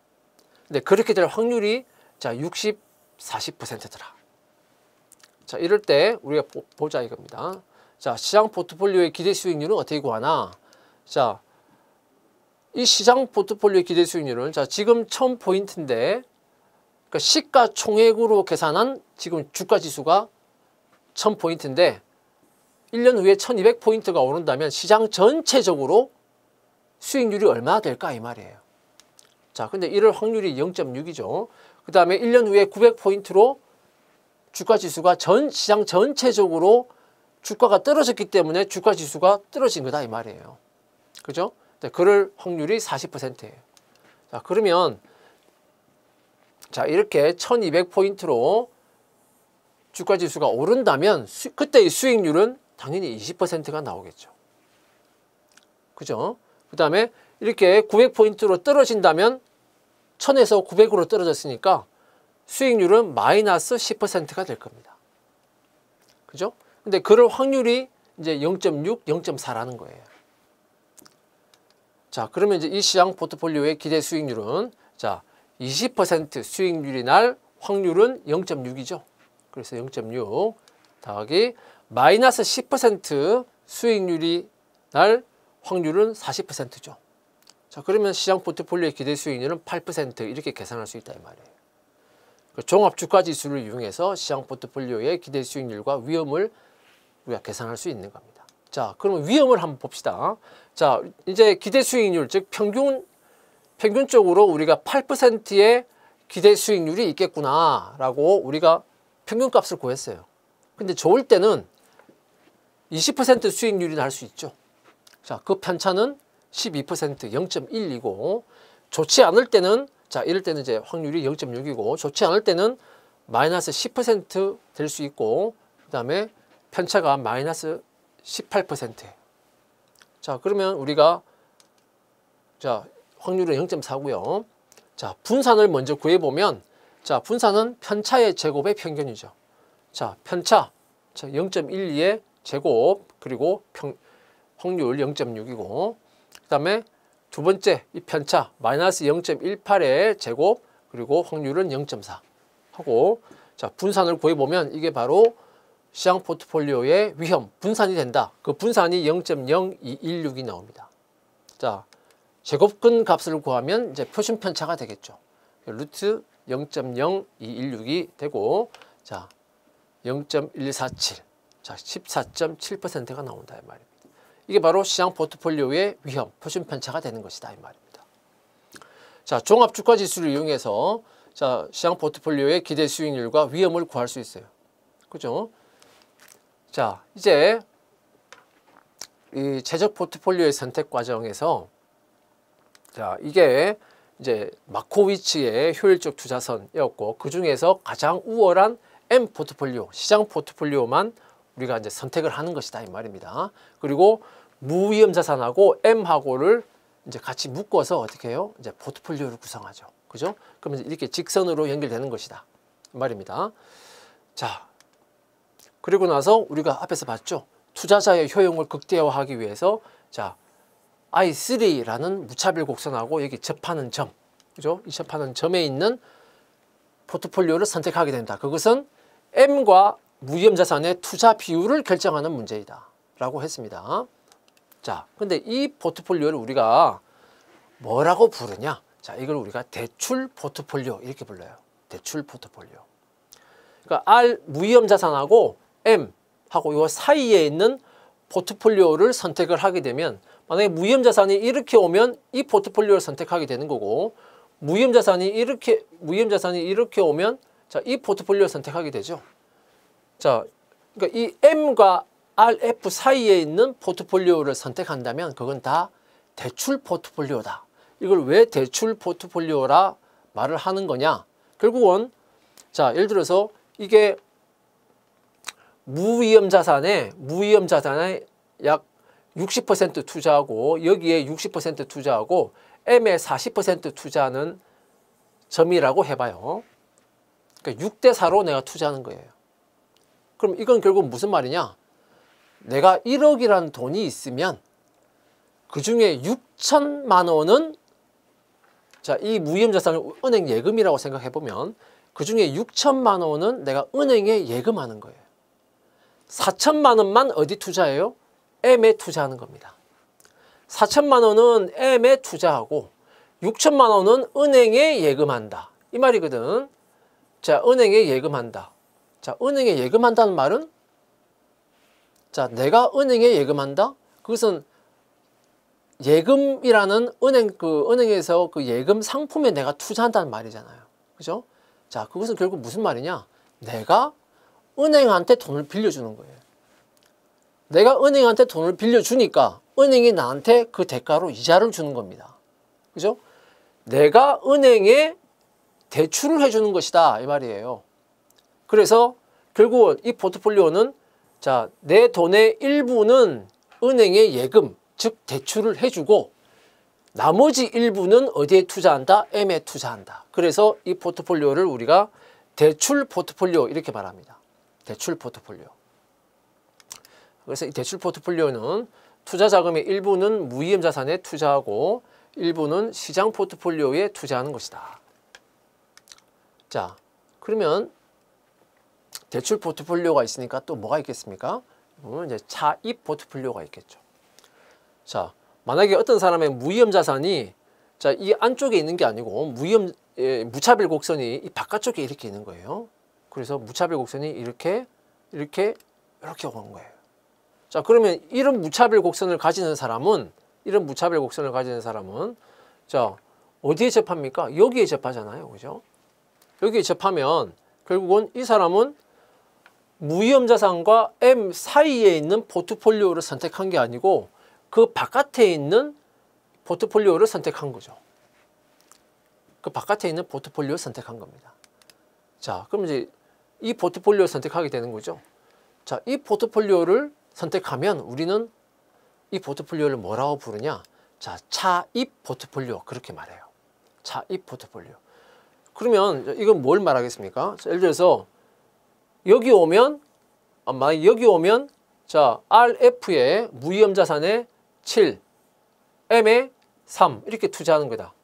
근데 그렇게 될 확률이 자 60, 40%더라. 자 이럴 때 우리가 보자 이겁니다. 자 시장 포트폴리오의 기대 수익률은 어떻게 구하나? 자 이 시장 포트폴리오의 기대 수익률은 자 지금 1000포인트인데 그러니까 시가총액으로 계산한 지금 주가 지수가 1000포인트인데 1년 후에 1200포인트가 오른다면 시장 전체적으로 수익률이 얼마나 될까 이 말이에요. 자 근데 이럴 확률이 0.6이죠. 그 다음에 1년 후에 900포인트로 주가 지수가 시장 전체적으로 주가가 떨어졌기 때문에 주가 지수가 떨어진 거다 이 말이에요. 그죠? 네, 그럴 확률이 40%예요. 자, 그러면 자, 이렇게 1200포인트로 주가 지수가 오른다면 그때의 수익률은 당연히 20%가 나오겠죠. 그죠? 그다음에 이렇게 900포인트로 떨어진다면 1000에서 900으로 떨어졌으니까 수익률은 마이너스 10%가 될 겁니다. 그죠? 근데 그럴 확률이 이제 0.6, 0.4라는 거예요. 자, 그러면 이제 이 시장 포트폴리오의 기대 수익률은 자, 20% 수익률이 날 확률은 0.6이죠. 그래서 0.6 더하기 마이너스 10% 수익률이 날 확률은 40%죠. 자, 그러면 시장 포트폴리오의 기대 수익률은 8% 이렇게 계산할 수 있다 이 말이에요. 그 종합 주가 지수를 이용해서 시장 포트폴리오의 기대 수익률과 위험을 우리가 계산할 수 있는 겁니다. 자, 그러면 위험을 한번 봅시다. 자, 이제 기대 수익률, 즉 평균적으로 우리가 8%의 기대 수익률이 있겠구나라고 우리가 평균값을 구했어요. 근데 좋을 때는 20% 수익률이 날 수 있죠. 자, 그 편차는 12%, 0.1이고 좋지 않을 때는 자, 이럴 때는 이제 확률이 0.6이고 좋지 않을 때는 마이너스 10% 될 수 있고 그다음에 편차가 마이너스 18%예요. 자, 그러면 우리가 자, 확률은 0.4고요. 자, 분산을 먼저 구해 보면 자, 분산은 편차의 제곱의 평균이죠. 자, 편차 자, 0.12의 제곱 그리고 확률 0.6이고 그다음에 두 번째 이 편차 마이너스 0.18의 제곱 그리고 확률은 0.4 하고 자, 분산을 구해 보면 이게 바로 시장 포트폴리오의 위험, 분산이 된다. 그 분산이 0.0216이 나옵니다. 자, 제곱근 값을 구하면 이제 표준 편차가 되겠죠. 루트 0.0216이 되고 자, 0.147. 자, 14.7%가 나온다 이 말입니다. 이게 바로 시장 포트폴리오의 위험, 표준 편차가 되는 것이다 이 말입니다. 자, 종합 주가 지수를 이용해서 자, 시장 포트폴리오의 기대 수익률과 위험을 구할 수 있어요. 그죠? 자, 이제 이 최적 포트폴리오의 선택 과정에서 자, 이게 이제 마코위츠의 효율적 투자선이었고 그 중에서 가장 우월한 M 포트폴리오, 시장 포트폴리오만 우리가 이제 선택을 하는 것이다 이 말입니다. 그리고 무위험 자산하고 M하고를 이제 같이 묶어서 어떻게 해요? 이제 포트폴리오를 구성하죠. 그죠? 그러면 이렇게 직선으로 연결되는 것이다 이 말입니다. 자, 그리고 나서 우리가 앞에서 봤죠. 투자자의 효용을 극대화하기 위해서 자, I3라는 무차별 곡선하고 여기 접하는 점, 그죠? 이 접하는 점에 있는 포트폴리오를 선택하게 된다. 그것은 M과 무위험 자산의 투자 비율을 결정하는 문제이다 라고 했습니다. 자, 근데 이 포트폴리오를 우리가 뭐라고 부르냐? 자, 이걸 우리가 대출 포트폴리오 이렇게 불러요. 대출 포트폴리오. 그러니까 R 무위험 자산하고 M하고 이 사이에 있는 포트폴리오를 선택을 하게 되면 만약에 무위험 자산이 이렇게 오면 이 포트폴리오를 선택하게 되는 거고 무위험 자산이 이렇게 오면 자, 이 포트폴리오를 선택하게 되죠. 자, 그러니까 이 M과 RF 사이에 있는 포트폴리오를 선택한다면 그건 다 대출 포트폴리오다. 이걸 왜 대출 포트폴리오라 말을 하는 거냐? 결국은 자, 예를 들어서 이게 무위험 자산에 약 60% 투자하고 여기에 60% 투자하고 M에 40% 투자하는 점이라고 해봐요. 그러니까 6대 4로 내가 투자하는 거예요. 그럼 이건 결국 무슨 말이냐? 내가 1억이라는 돈이 있으면 그 중에 6천만 원은 자, 이 무위험 자산을 은행 예금이라고 생각해 보면 그 중에 6천만 원은 내가 은행에 예금하는 거예요. 4천만 원만 어디 투자해요? M에 투자하는 겁니다. 4천만 원은 M에 투자하고 6천만 원은 은행에 예금한다. 이 말이거든. 자, 은행에 예금한다. 자, 은행에 예금한다는 말은 자, 내가 은행에 예금한다? 그것은 예금이라는 은행에서 그 예금 상품에 내가 투자한다는 말이잖아요. 그죠? 자, 그것은 결국 무슨 말이냐? 내가 은행한테 돈을 빌려주는 거예요. 내가 은행한테 돈을 빌려주니까 은행이 나한테 그 대가로 이자를 주는 겁니다. 그죠? 내가 은행에 대출을 해주는 것이다. 이 말이에요. 그래서 결국은 이 포트폴리오는 자, 내 돈의 일부는 은행에 예금, 즉 대출을 해주고 나머지 일부는 어디에 투자한다? M에 투자한다. 그래서 이 포트폴리오를 우리가 대출 포트폴리오 이렇게 말합니다. 대출 포트폴리오. 그래서 이 대출 포트폴리오는 투자 자금의 일부는 무위험 자산에 투자하고 일부는 시장 포트폴리오에 투자하는 것이다. 자, 그러면 대출 포트폴리오가 있으니까 또 뭐가 있겠습니까? 보면 이제 차입 포트폴리오가 있겠죠. 자, 만약에 어떤 사람의 무위험 자산이 자, 이 안쪽에 있는 게 아니고 무차별 곡선이 이 바깥쪽에 이렇게 있는 거예요. 그래서 무차별 곡선이 이렇게 오는 거예요. 자, 그러면 이런 무차별 곡선을 가지는 사람은 자, 어디에 접합니까? 여기에 접하잖아요. 그죠? 여기에 접하면 결국은 이 사람은 무위험 자산과 M 사이에 있는 포트폴리오를 선택한 게 아니고 그 바깥에 있는 포트폴리오를 선택한 거죠. 그 바깥에 있는 포트폴리오를 선택한 겁니다. 자, 그럼 이제 이 포트폴리오를 선택하게 되는 거죠. 자, 이 포트폴리오를 선택하면 우리는 이 포트폴리오를 뭐라고 부르냐? 자, 차입 포트폴리오 그렇게 말해요. 차입 포트폴리오. 그러면 이건 뭘 말하겠습니까? 자, 예를 들어서 여기 오면 자, RF에 무위험 자산에 7, M에 3 이렇게 투자하는 거다.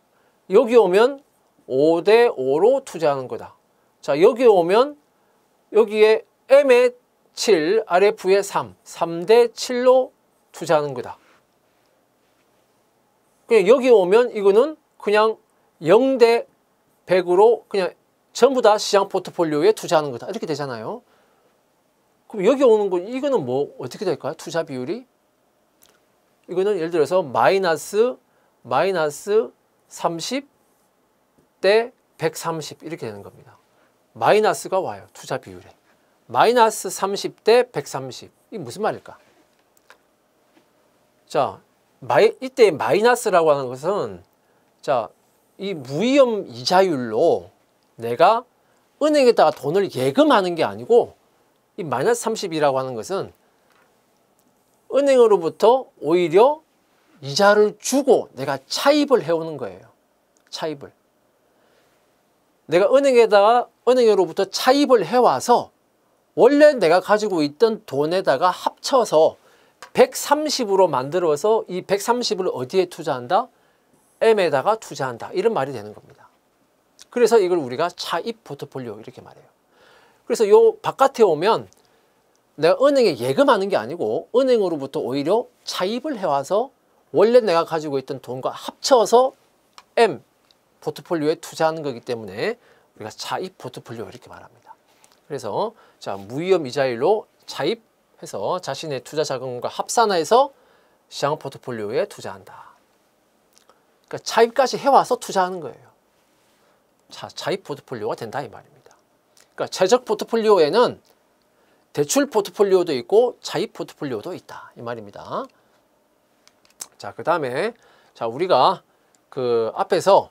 여기 오면 5대 5로 투자하는 거다. 자, 여기 오면 여기에 M에 7, RF에 3, 3대 7로 투자하는 거다. 그냥 여기 오면 이거는 그냥 0대 100으로 그냥 전부 다 시장 포트폴리오에 투자하는 거다. 이렇게 되잖아요. 그럼 여기 오는 거 이거는 뭐 어떻게 될까요? 투자 비율이? 이거는 예를 들어서 마이너스 30 대 130 이렇게 되는 겁니다. 마이너스가 와요. 투자 비율에. 마이너스 30 대 130. 이게 무슨 말일까? 자, 이때 마이너스라고 하는 것은 자, 이 무위험 이자율로 내가 은행에다가 돈을 예금하는 게 아니고 이 마이너스 30이라고 하는 것은 은행으로부터 오히려 이자를 주고 내가 차입을 해오는 거예요. 차입을. 내가 은행으로부터 차입을 해와서 원래 내가 가지고 있던 돈에다가 합쳐서 130으로 만들어서 이 130을 어디에 투자한다? M에다가 투자한다. 이런 말이 되는 겁니다. 그래서 이걸 우리가 차입 포트폴리오 이렇게 말해요. 그래서 요 바깥에 오면 내가 은행에 예금하는 게 아니고 은행으로부터 오히려 차입을 해와서 원래 내가 가지고 있던 돈과 합쳐서 M 포트폴리오에 투자하는 거기 때문에 우리가 차입 포트폴리오 이렇게 말합니다. 그래서 자, 무위험 이자율로 차입해서 자신의 투자 자금과 합산해서 시장 포트폴리오에 투자한다. 그러니까 차입까지 해와서 투자하는 거예요. 차입 포트폴리오가 된다 이 말입니다. 그러니까 최적 포트폴리오에는 대출 포트폴리오도 있고 차입 포트폴리오도 있다 이 말입니다. 자, 그 다음에 자, 우리가 그 앞에서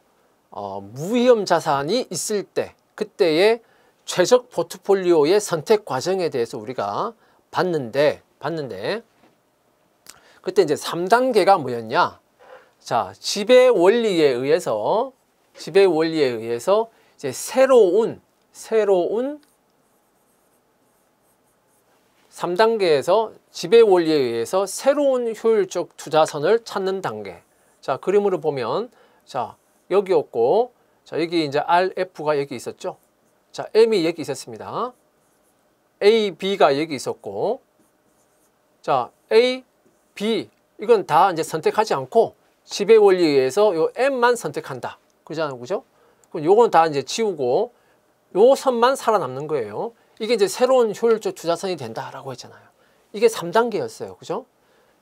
무위험 자산이 있을 때 그때의 최적 포트폴리오의 선택 과정에 대해서 우리가 봤는데 그때 이제 3단계가 뭐였냐? 자, 지배 원리에 의해서 이제 새로운 3단계에서 지배 원리에 의해서 새로운 효율적 투자선을 찾는 단계. 자, 그림으로 보면 자, 여기였고, 자, 여기 이제 RF가 여기 있었죠. 자, M이 여기 있었습니다. A, B가 여기 있었고, 자, A, B 이건 다 이제 선택하지 않고 지배 원리에 의해서 요 M만 선택한다. 그잖아요, 그죠? 그럼 요건 다 이제 지우고 요 선만 살아남는 거예요. 이게 이제 새로운 효율적 투자선이 된다라고 했잖아요. 이게 3단계였어요, 그죠?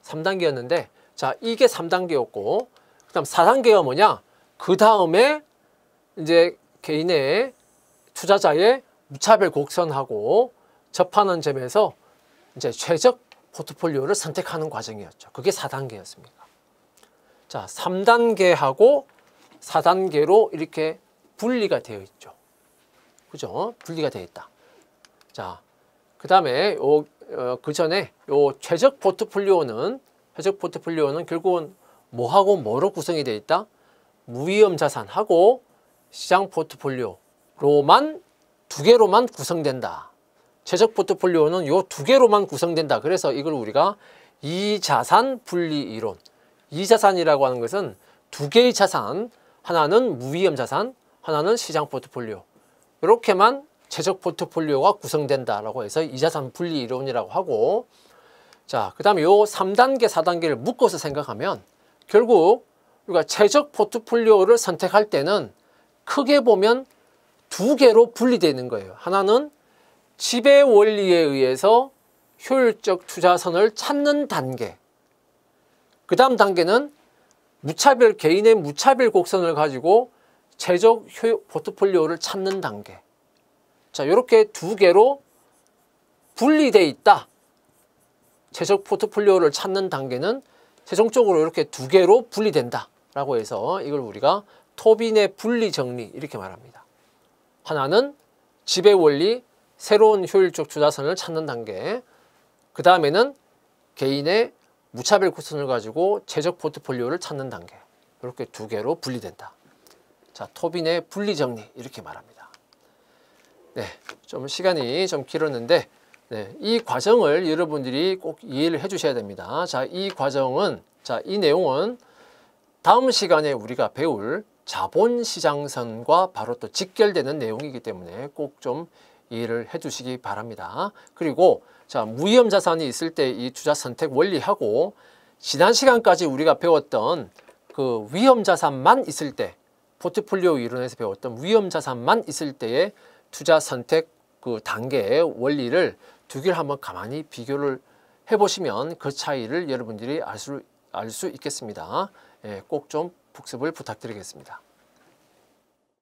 3단계였는데, 자, 이게 3단계였고, 그다음 4단계가 뭐냐? 그 다음에 이제 개인의 투자자의 무차별 곡선하고 접하는 점에서 이제 최적 포트폴리오를 선택하는 과정이었죠. 그게 4단계였습니다. 자, 3단계하고 4단계로 이렇게 분리가 되어 있죠. 그죠? 분리가 되어 있다. 자, 그 다음에 그 전에 요 최적 포트폴리오는 결국은 뭐하고 뭐로 구성이 되어 있다? 무위험 자산하고 시장 포트폴리오로만 두 개로만 구성된다. 최적 포트폴리오는 요 두 개로만 구성된다. 그래서 이걸 우리가 이자산 분리 이론. 이자산이라고 하는 것은 두 개의 자산, 하나는 무위험 자산, 하나는 시장 포트폴리오. 이렇게만 최적 포트폴리오가 구성된다라고 해서 이자산 분리 이론이라고 하고, 자, 그 다음에 요 3단계, 4단계를 묶어서 생각하면 결국 우리가 최적 포트폴리오를 선택할 때는 크게 보면 두 개로 분리되어 있는 거예요. 하나는 지배 원리에 의해서 효율적 투자선을 찾는 단계. 그 다음 단계는 개인의 무차별 곡선을 가지고 최적 포트폴리오를 찾는 단계. 자, 이렇게 두 개로 분리되어 있다. 최적 포트폴리오를 찾는 단계는 최종적으로 이렇게 두 개로 분리된다 라고 해서 이걸 우리가 토빈의 분리 정리 이렇게 말합니다. 하나는 지배 원리, 새로운 효율적 투자선을 찾는 단계. 그 다음에는 개인의 무차별 곡선을 가지고 최적 포트폴리오를 찾는 단계. 이렇게 두 개로 분리된다. 자, 토빈의 분리 정리 이렇게 말합니다. 네, 좀 시간이 좀 길었는데, 네, 이 과정을 여러분들이 꼭 이해를 해 주셔야 됩니다. 자, 이 내용은 다음 시간에 우리가 배울 자본시장선과 바로 또 직결되는 내용이기 때문에 꼭 좀 이해를 해 주시기 바랍니다. 그리고 자, 무위험 자산이 있을 때 이 투자 선택 원리하고 지난 시간까지 우리가 배웠던 그 위험 자산만 있을 때, 포트폴리오 이론에서 배웠던 위험 자산만 있을 때의 투자 선택 그 단계의 원리를 두 개를 한번 가만히 비교를 해보시면 그 차이를 여러분들이 알 수 있겠습니다. 꼭 좀 복습을 부탁드리겠습니다.